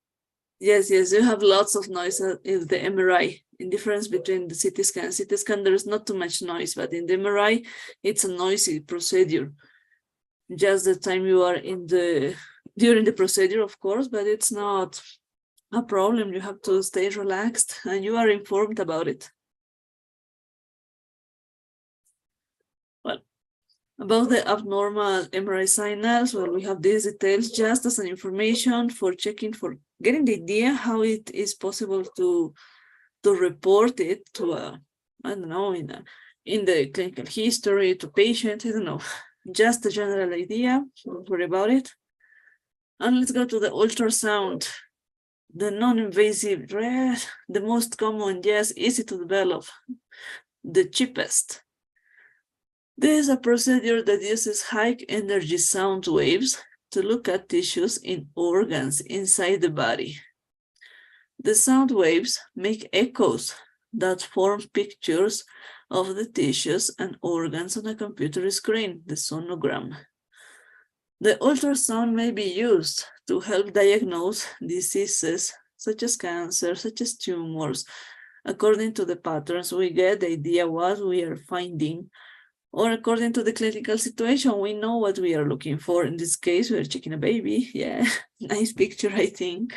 Yes, you have lots of noise in the MRI. In difference between the CT scan. CT scan, there is not too much noise, but in the MRI, it's a noisy procedure. Just the time you are during the procedure, of course, but it's not a problem, you have to stay relaxed and you are informed about it. Well, about the abnormal MRI signals, well, we have these details just as an information for checking, for getting the idea how it is possible to report it to I don't know, in the clinical history, to patient, I don't know, just a general idea, don't worry about it. And let's go to the ultrasound. The non-invasive, the most common, yes, easy to develop, the cheapest. This is a procedure that uses high energy sound waves to look at tissues in organs inside the body. The sound waves make echoes that form pictures of the tissues and organs on a computer screen, the sonogram. The ultrasound may be used to help diagnose diseases such as cancer, such as tumors. According to the patterns, we get the idea what we are finding, or according to the clinical situation, we know what we are looking for. In this case, we are checking a baby. Yeah, nice picture, I think.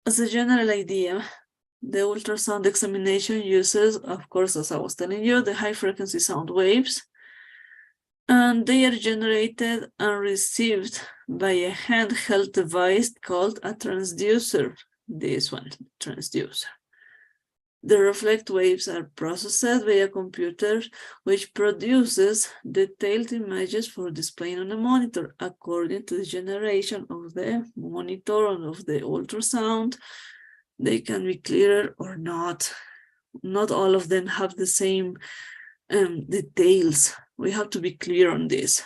As a general idea, the ultrasound examination uses, of course, as I was telling you, the high frequency sound waves, and they are generated and received by a handheld device called a transducer. This one, transducer. The reflect waves are processed by a computer, which produces detailed images for displaying on a monitor according to the generation of the monitor and of the ultrasound. They can be clearer or not. Not all of them have the same details. We have to be clear on this.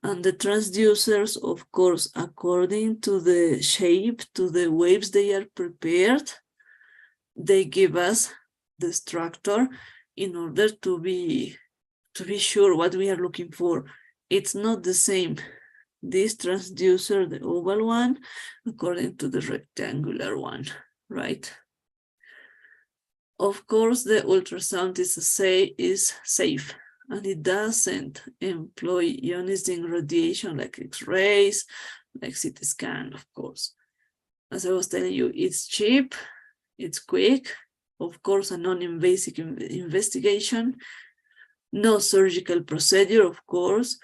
And the transducers, of course, according to the shape, to the waves they are prepared, they give us the structure in order to be sure what we are looking for. It's not the same, this transducer, the oval one, according to the rectangular one, right? Of course, the ultrasound is safe, and it doesn't employ ionizing radiation like X-rays, like CT scan, of course. As I was telling you, it's cheap, it's quick, of course, a non-invasive investigation, no surgical procedure, of course,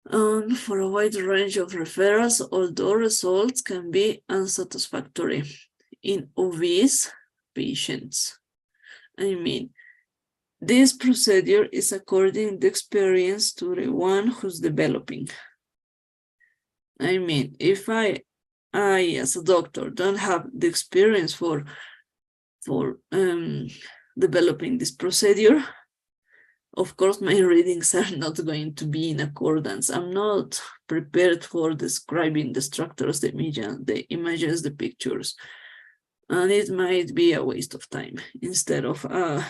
and for a wide range of referrals, although results can be unsatisfactory in obese patients. I mean, this procedure is according to experience to the one who's developing. I mean, if I as a doctor don't have the experience for developing this procedure, of course my readings are not going to be in accordance. I'm not prepared for describing the structures, the images, the pictures, and it might be a waste of time instead of a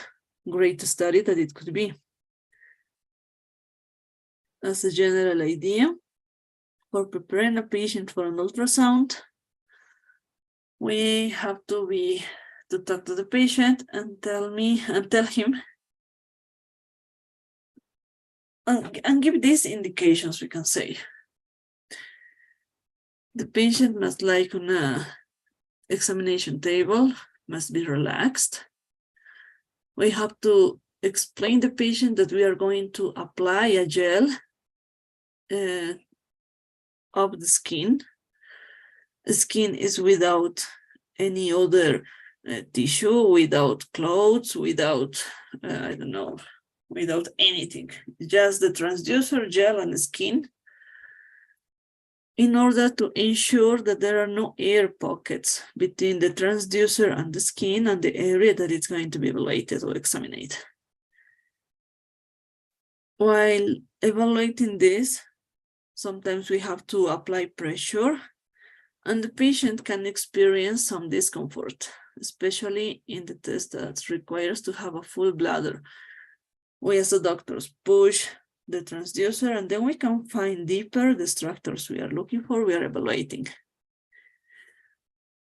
great study that it could be. As a general idea, for preparing a patient for an ultrasound, we have to talk to the patient and tell him and give these indications, we can say. The patient must lie on a examination table, must be relaxed. We have to explain to the patient that we are going to apply a gel of the skin. The skin is without any other tissue, without clothes, without, I don't know, without anything. Just the transducer, gel, and the skin, in order to ensure that there are no air pockets between the transducer and the skin and the area that it's going to be evaluated or examined. While evaluating this, sometimes we have to apply pressure, and the patient can experience some discomfort, especially in the test that requires to have a full bladder. We as the doctors push the transducer, and then we can find deeper the structures we are looking for, we are evaluating.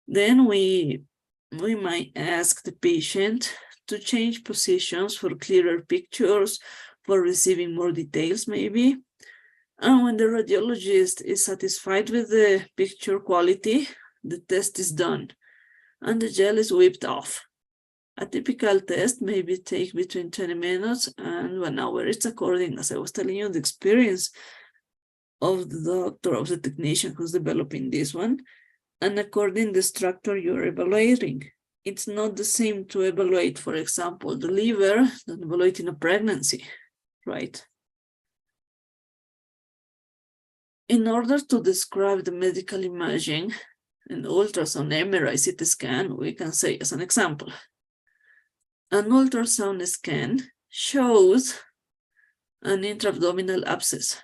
Then we might ask the patient to change positions for clearer pictures, for receiving more details maybe. And when the radiologist is satisfied with the picture quality, the test is done and the gel is whipped off. A typical test maybe take between 20 minutes and 1 hour. It's according, as I was telling you, the experience of the doctor, of the technician who's developing this one, and according the structure you're evaluating. It's not the same to evaluate, for example, the liver than evaluating a pregnancy, right? In order to describe the medical imaging, an ultrasound, MRI, CT scan, we can say as an example, an ultrasound scan shows an intra-abdominal abscess.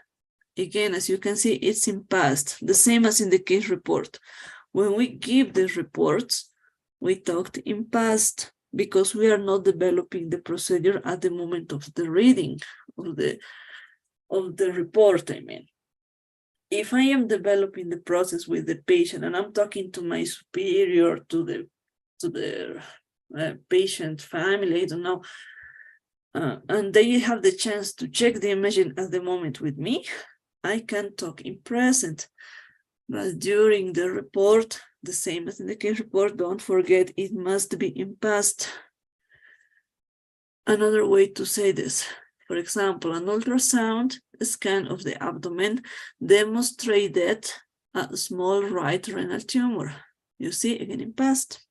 Again, as you can see, it's in past, the same as in the case report. When we give the reports, we talked in past because we are not developing the procedure at the moment of the reading of the report, I mean. If I am developing the process with the patient and I'm talking to my superior, to the patient family, I don't know, and they have the chance to check the imaging at the moment with me, I can talk in present. But during the report, the same as in the case report, don't forget it must be in past. Another way to say this, for example, an ultrasound scan of the abdomen demonstrated a small right renal tumor. You see, again in past.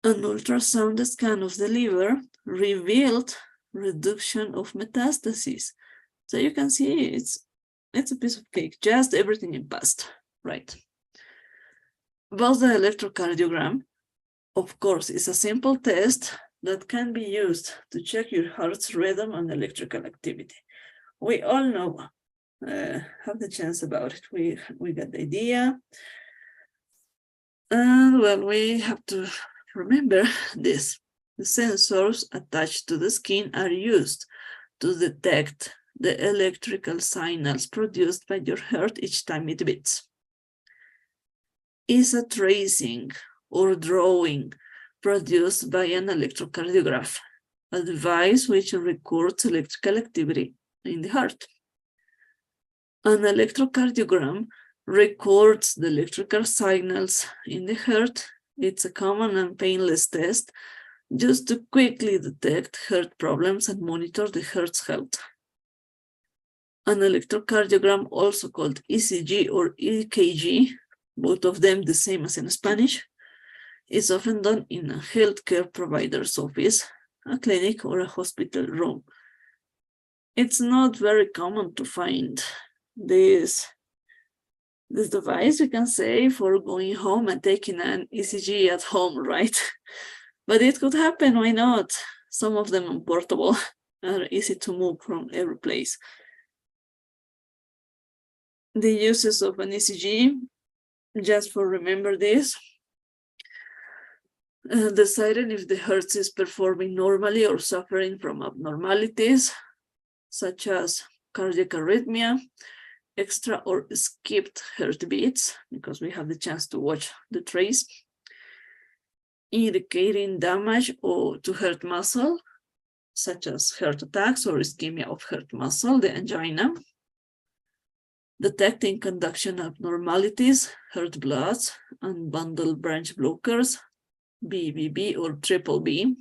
An ultrasound scan of the liver revealed reduction of metastases. So you can see it's a piece of cake, just everything in past, right? Both the electrocardiogram, of course, is a simple test that can be used to check your heart's rhythm and electrical activity. We all know, have the chance about it. We got the idea. And well, we have to remember this. The sensors attached to the skin are used to detect the electrical signals produced by your heart each time it beats. Is a tracing or drawing produced by an electrocardiograph, a device which records electrical activity in the heart. An electrocardiogram records the electrical signals in the heart. It's a common and painless test just to quickly detect heart problems and monitor the heart's health. An electrocardiogram, also called ECG or EKG, both of them the same as in Spanish, is often done in a healthcare provider's office, a clinic, or a hospital room. It's not very common to find this device, we can say, for going home and taking an ECG at home, right? But it could happen, why not? Some of them are portable, are easy to move from every place. The uses of an ECG, just for remember this, deciding if the heart is performing normally or suffering from abnormalities, such as cardiac arrhythmia, extra or skipped heartbeats, because we have the chance to watch the trace, indicating damage to heart muscle, such as heart attacks or ischemia of heart muscle, the angina, detecting conduction abnormalities, heart bloods, and bundle branch blockers, BBB or triple B,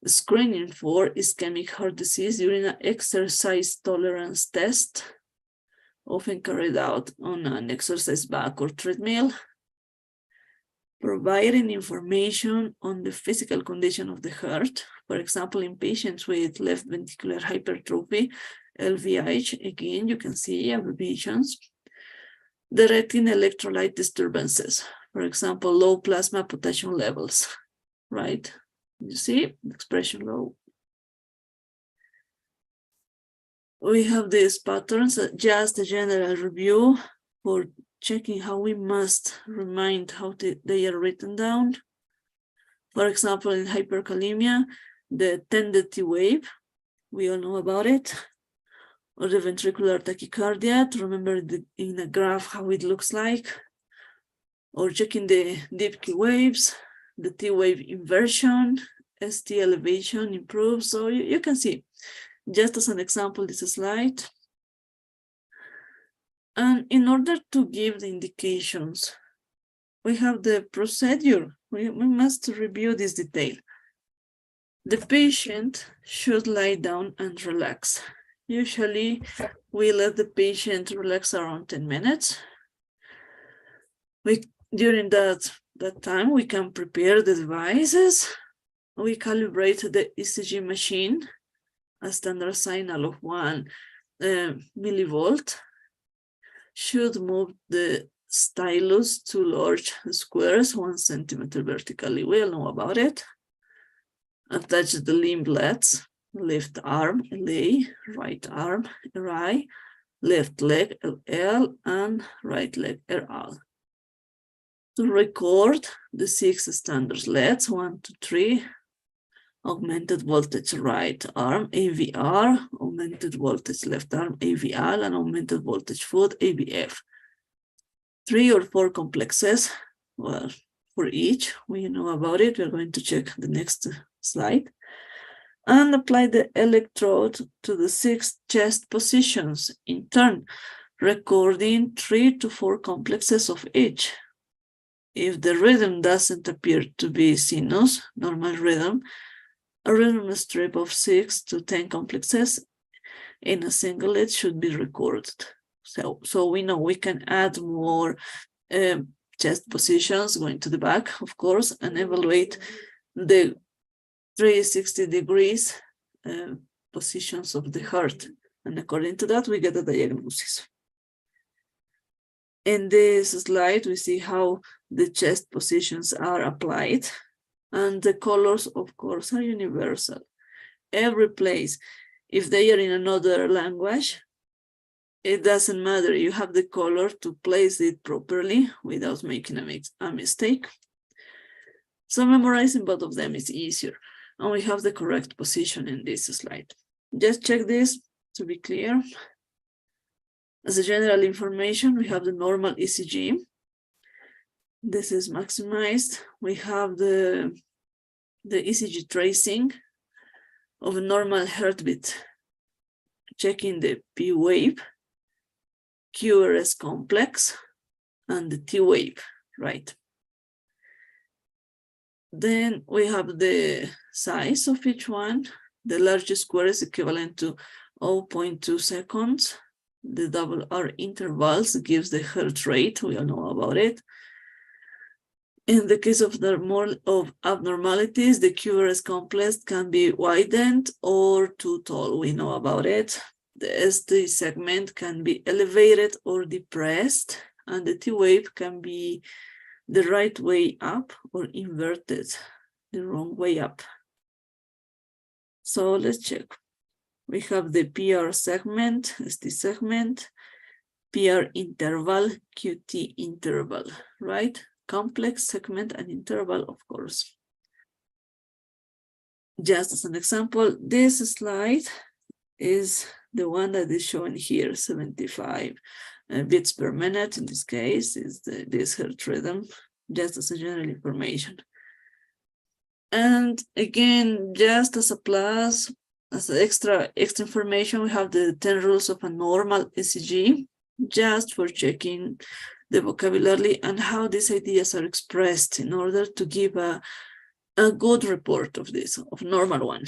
screening for ischemic heart disease during an exercise tolerance test, often carried out on an exercise bag or treadmill, providing information on the physical condition of the heart, for example, in patients with left ventricular hypertrophy, LVH, again, you can see abbreviations, directing electrolyte disturbances, for example, low plasma potassium levels, right? You see, expression low. We have these patterns, just a general review for checking how we must remind how they are written down. For example, in hyperkalemia, the 10-T wave, we all know about it, or the ventricular tachycardia, to remember in a graph how it looks like, or checking the deep Q waves, the T wave inversion, ST elevation improves. So you can see, just as an example, this slide, And in order to give the indications, we have the procedure. We must review this detail. The patient should lie down and relax. Usually, we let the patient relax around 10 minutes. During that time, we can prepare the devices. We calibrate the ECG machine, a standard signal of 1 millivolt. Should move the stylus to large squares 1 centimeter vertically. We all know about it. Attach the limblets, left arm, LA, right arm, RI, left leg, LL, and right leg, RL. To record the 6 standard LEDs, 1, 2, 3, augmented voltage right arm, AVR, augmented voltage left arm, AVL, and augmented voltage foot, AVF. 3 or 4 complexes, well, for each, we know about it. We're going to check the next slide. And apply the electrode to the 6 chest positions in turn, recording 3 to 4 complexes of each. If the rhythm doesn't appear to be sinus, normal rhythm, a rhythm strip of 6 to 10 complexes in a single lead should be recorded. So we know we can add more chest positions going to the back, of course, and evaluate the 360 degrees positions of the heart. And according to that, we get a diagnosis. In this slide, we see how the chest positions are applied. And the colors, of course, are universal. Every place, if they are in another language, it doesn't matter. You have the color to place it properly without making a mistake. So memorizing both of them is easier. And we have the correct position in this slide. Just check this to be clear. As a general information, we have the normal ECG. This is maximized. We have the ECG tracing of a normal heartbeat, checking the P wave, QRS complex, and the T wave, right? Then we have the size of each one. The largest square is equivalent to 0.2 seconds. The double R intervals gives the heart rate. We all know about it. In the case of abnormalities, the QRS complex can be widened or too tall. We know about it. The ST segment can be elevated or depressed, and the T wave can be the right way up or inverted, the wrong way up. So let's check. We have the PR segment, ST segment, PR interval, QT interval, right? Complex segment and interval, of course. Just as an example, this slide is the one that is shown here, 75 beats per minute. In this case, is this heart rhythm, just as a general information. And again, just as a plus, as extra information, we have the 10 rules of a normal ECG, just for checking the vocabulary and how these ideas are expressed in order to give a good report of this, of normal one.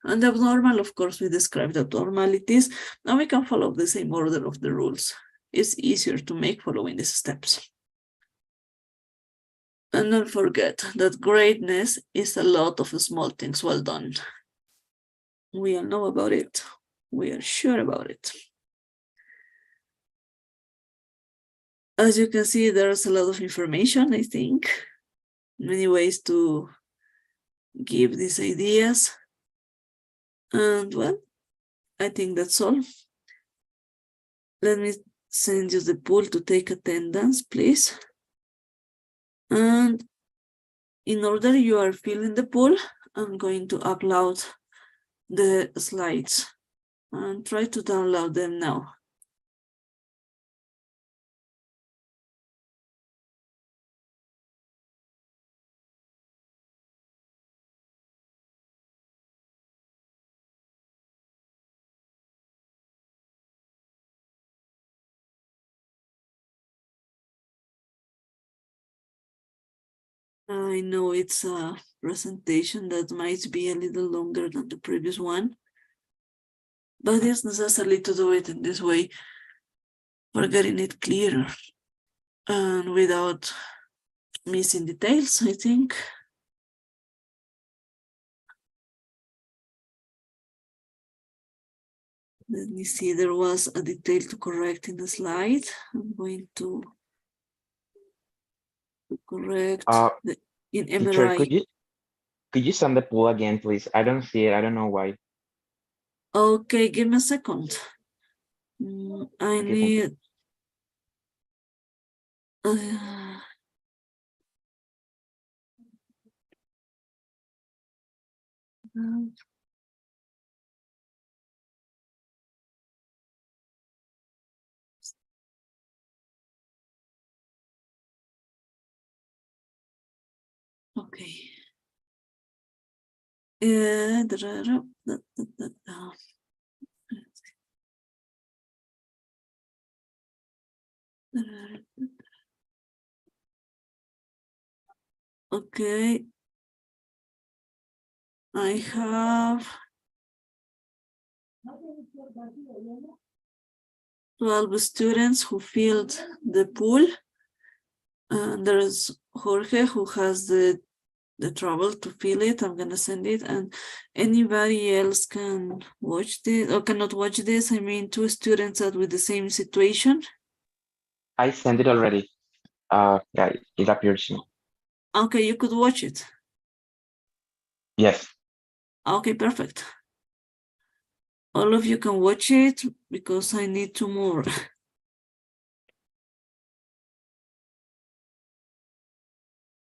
And the abnormal, of course, we describe the abnormalities, and we can follow the same order of the rules. It's easier to make following these steps. And don't forget that greatness is a lot of small things well done. We all know about it. We are sure about it. As you can see, there's a lot of information, I think. Many ways to give these ideas. And well, I think that's all. Let me send you the poll to take attendance, please. And in order you are filling the poll, I'm going to upload the slides and try to download them now. I know it's a presentation that might be a little longer than the previous one, but it's necessary to do it in this way for getting it clearer and without missing details, I think. Let me see, there was a detail to correct in the slide. I'm going to correct in Teacher, MRI. could you send the poll again, please? I don't see it. I don't know why. Okay, give me a second. I Okay, thank you. need. Okay. Okay. I have 12 students who filled the pool. And there's Jorge who has the trouble to fill it. I'm gonna send it, and anybody else can watch this or cannot watch this. I mean, 2 students are with the same situation. I sent it already. Yeah, it appears to me. Okay, you could watch it. Yes. Okay, perfect. All of you can watch it because I need 2 more.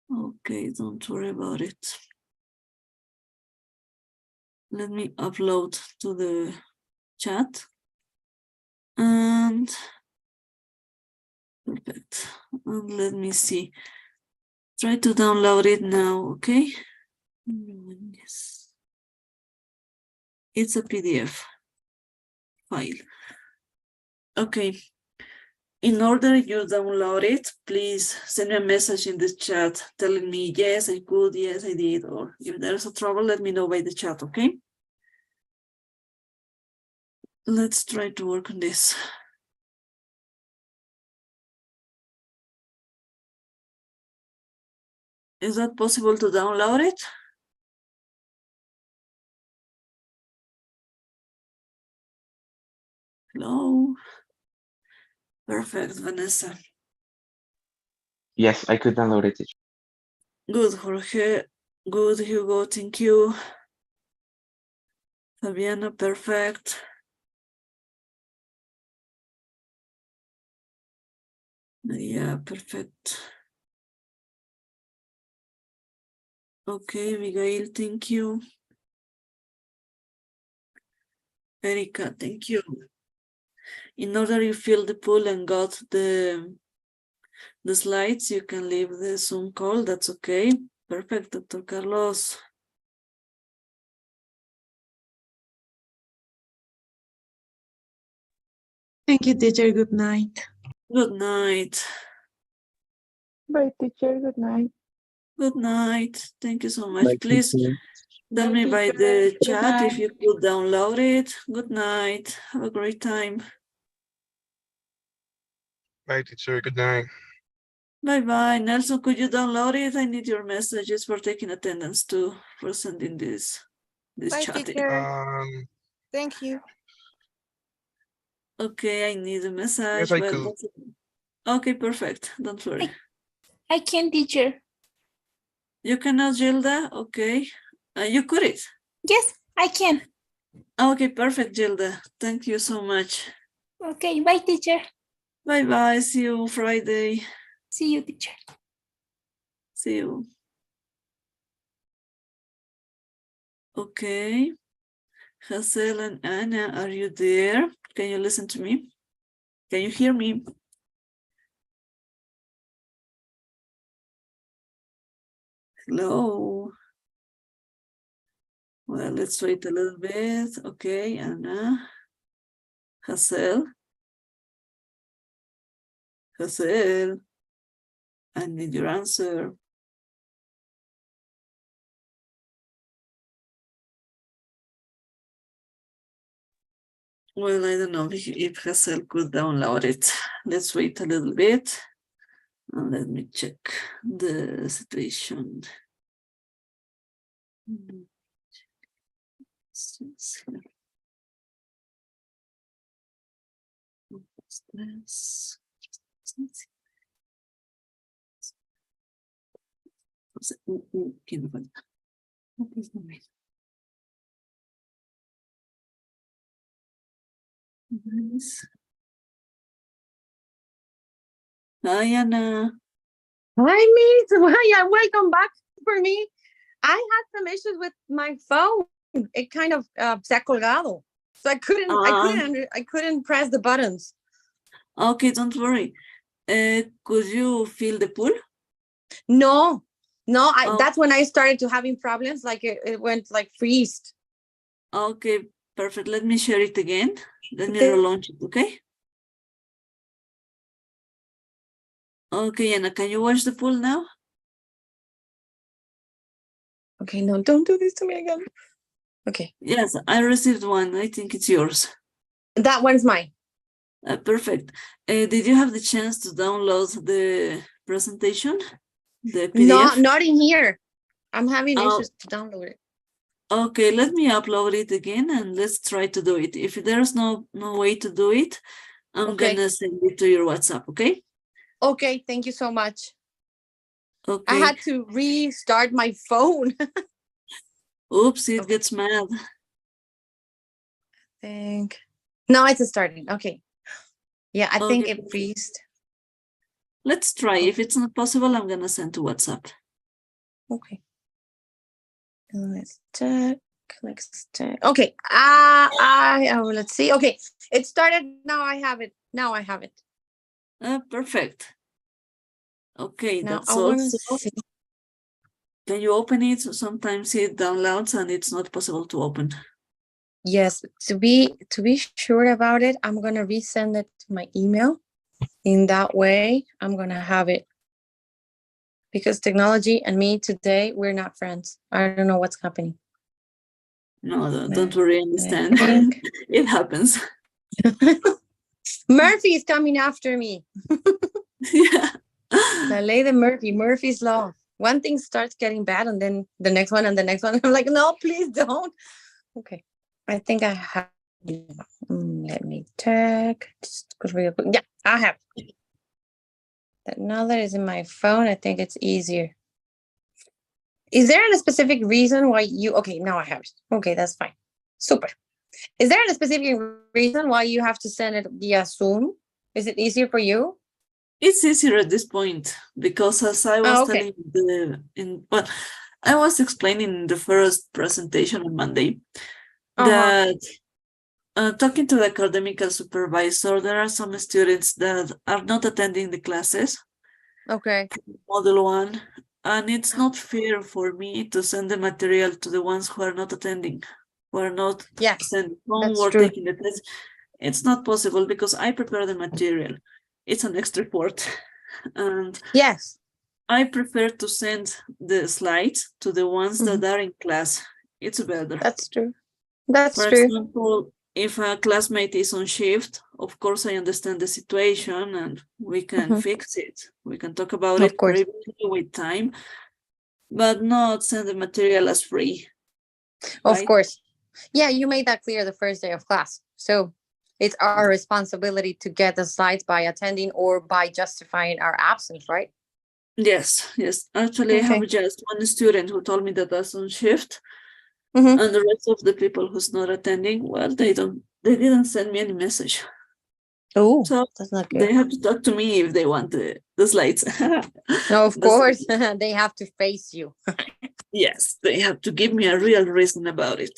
Okay, don't worry about it. Let me upload to the chat. And perfect. And let me see. Try to download it now, okay? Yes. It's a PDF file. Okay. In order you download it, please send me a message in the chat telling me, yes, I could, yes, I did, or if there's a trouble, let me know by the chat, okay? Let's try to work on this. Is that possible to download it? Hello? Perfect, Vanessa. Yes, I could download it. Teacher. Good, Jorge. Good, Hugo, thank you. Fabiana, perfect. Yeah, perfect. Okay, Abigail, thank you. Erika, thank you. In order you fill the pool and got the slides, you can leave the Zoom call, that's okay. Perfect, Dr. Carlos. Thank you, teacher. Good night. Good night. Bye, teacher. Good night. Good night. Thank you so much. Bye, Please teacher. tell Bye, me by teacher. the Good chat if night. you could download it. Good night. Have a great time. Bye, teacher. Good night. Bye-bye. Nelson, could you download it? I need your messages for taking attendance too, for sending this Bye, chatting. teacher. Thank you. Okay, I need a message. Yes, I Well, could. that's okay, perfect. Don't worry. I can, teacher. You cannot, Gilda? Okay. You could it. Yes, I can. Okay, perfect, Gilda. Thank you so much. Okay, bye, teacher. Bye-bye. See you Friday. See you, teacher. See you. Okay. Hazel and Anna, are you there? Can you listen to me? Can you hear me? Hello. Well, let's wait a little bit. Okay, Anna. Hazel. Hazel. I need your answer. Well, I don't know if Hassel could download it. Let's wait a little bit. And let me check the situation. Stress. ¿Quién me falta? No, pues no me. Nice. Hi, Anna. Hi, Miss. Welcome back for me. I had some issues with my phone. It kind of se ha colgado, so I couldn't press the buttons. Okay, don't worry. Could you feel the pool? No, Oh. that's when I started to having problems. Like it went like freezed. Okay, perfect. Let me share it again. Let me Okay. relaunch it, okay? Okay, Anna, can you watch the pool now? Okay, no, don't do this to me again. Okay, Yes, I received one. I think it's yours. that one's mine. Perfect. Did you have the chance to download the presentation? The No, PDF? not in here. I'm having Oh. issues to download it. Okay, let me upload it again and let's try to do it. If there's no way to do it, I'm Okay. gonna send it to your WhatsApp, okay? Okay, thank you so much. Okay. I had to restart my phone. Oops, it Okay. gets mad. think no, it's starting. Okay. Yeah, I think Okay. it freezed. Let's try. If it's not possible, I'm gonna send to WhatsApp. Okay. Let's check. Let's check. Okay. Let's see. Okay. It started. Now I have it. Now I have it. Perfect. Okay, Now that's I want to also. see. Can you open it? Sometimes it downloads and it's not possible to open. Yes, to be sure about it, I'm gonna resend it to my email. In that way, I'm gonna have it. Because technology and me today, we're not friends. I don't know what's happening. No, don't worry, I understand. think- It happens. Murphy is coming after me. Yeah. La ley de Murphy, Murphy's law. One thing starts getting bad and then the next one and the next one. I'm like, no, please don't. Okay. I think I have. Let me check. Just real quick. Yeah, I have. That now that it's in my phone, I think it's easier. Is there a specific reason why you, okay, now I have it. Okay, that's fine. Super. Is there a specific reason why you have to send it via Zoom? Is it easier for you? It's easier at this point because as I was Okay. telling I was explaining in the first presentation on Monday Uh-huh. that talking to the academic supervisor, there are some students that are not attending the classes, Okay. Model 1, and it's not fair for me to send the material to the ones who are not attending, who are not Yes, sending that's homework, true. taking the test. It's not possible because I prepare the material. It's an extra report. And Yes. I prefer to send the slides to the ones that are in class. It's better. That's true. That's For true. example, if a classmate is on shift, of course, I understand the situation and we can fix it. We can talk about Of it course. privately with time, but not send the material as free. Of right? course. Yeah, you made that clear the first day of class. So it's our responsibility to get the slides by attending or by justifying our absence, right? Yes, yes. Actually, I Okay. have just one student who told me that that's on shift, Mhm. and the rest of the people who's not attending, well, they didn't send me any message. Oh, So that's not they good. have to talk to me if they want the slides. No, of The course, slides. they have to face you. Yes, they have to give me a real reason about it.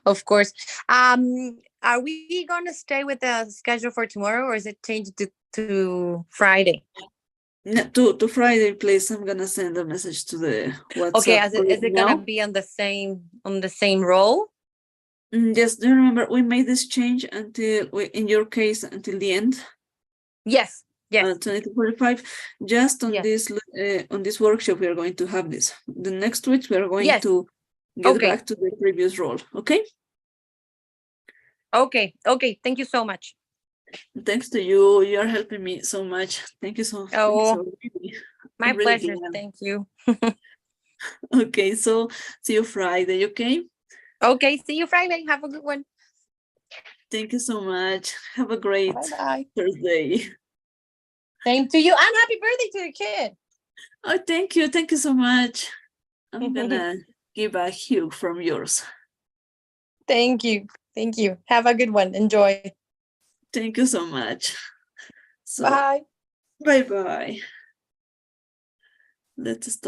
Of course. Are we going to stay with the schedule for tomorrow or is it changed to Friday? No, to Friday, please. I'm gonna send a message to the WhatsApp Okay, group is it gonna now. be on the same role? Yes, do you remember we made this change until, in your case, until the end, Yes. Yes. 2045. Just on Yes. this workshop, we are going to have this. The next week, we are going Yes. to get Okay. back to the previous role. Okay. Okay, okay. Thank you so much. Thanks to you. You're helping me so much. Thank you so. Thank you Oh, so really. my I'm really pleasure. glad. Thank you. Okay, so see you Friday, okay? Okay, see you Friday. Have a good one. Thank you so much. Have a great Bye-bye. Thursday. Same to you, and happy birthday to your kid. Oh, thank you. Thank you so much. I'm gonna give a hug from yours. Thank you. Thank you. Have a good one. Enjoy. Thank you so much. So, Bye. bye-bye. Let's stop.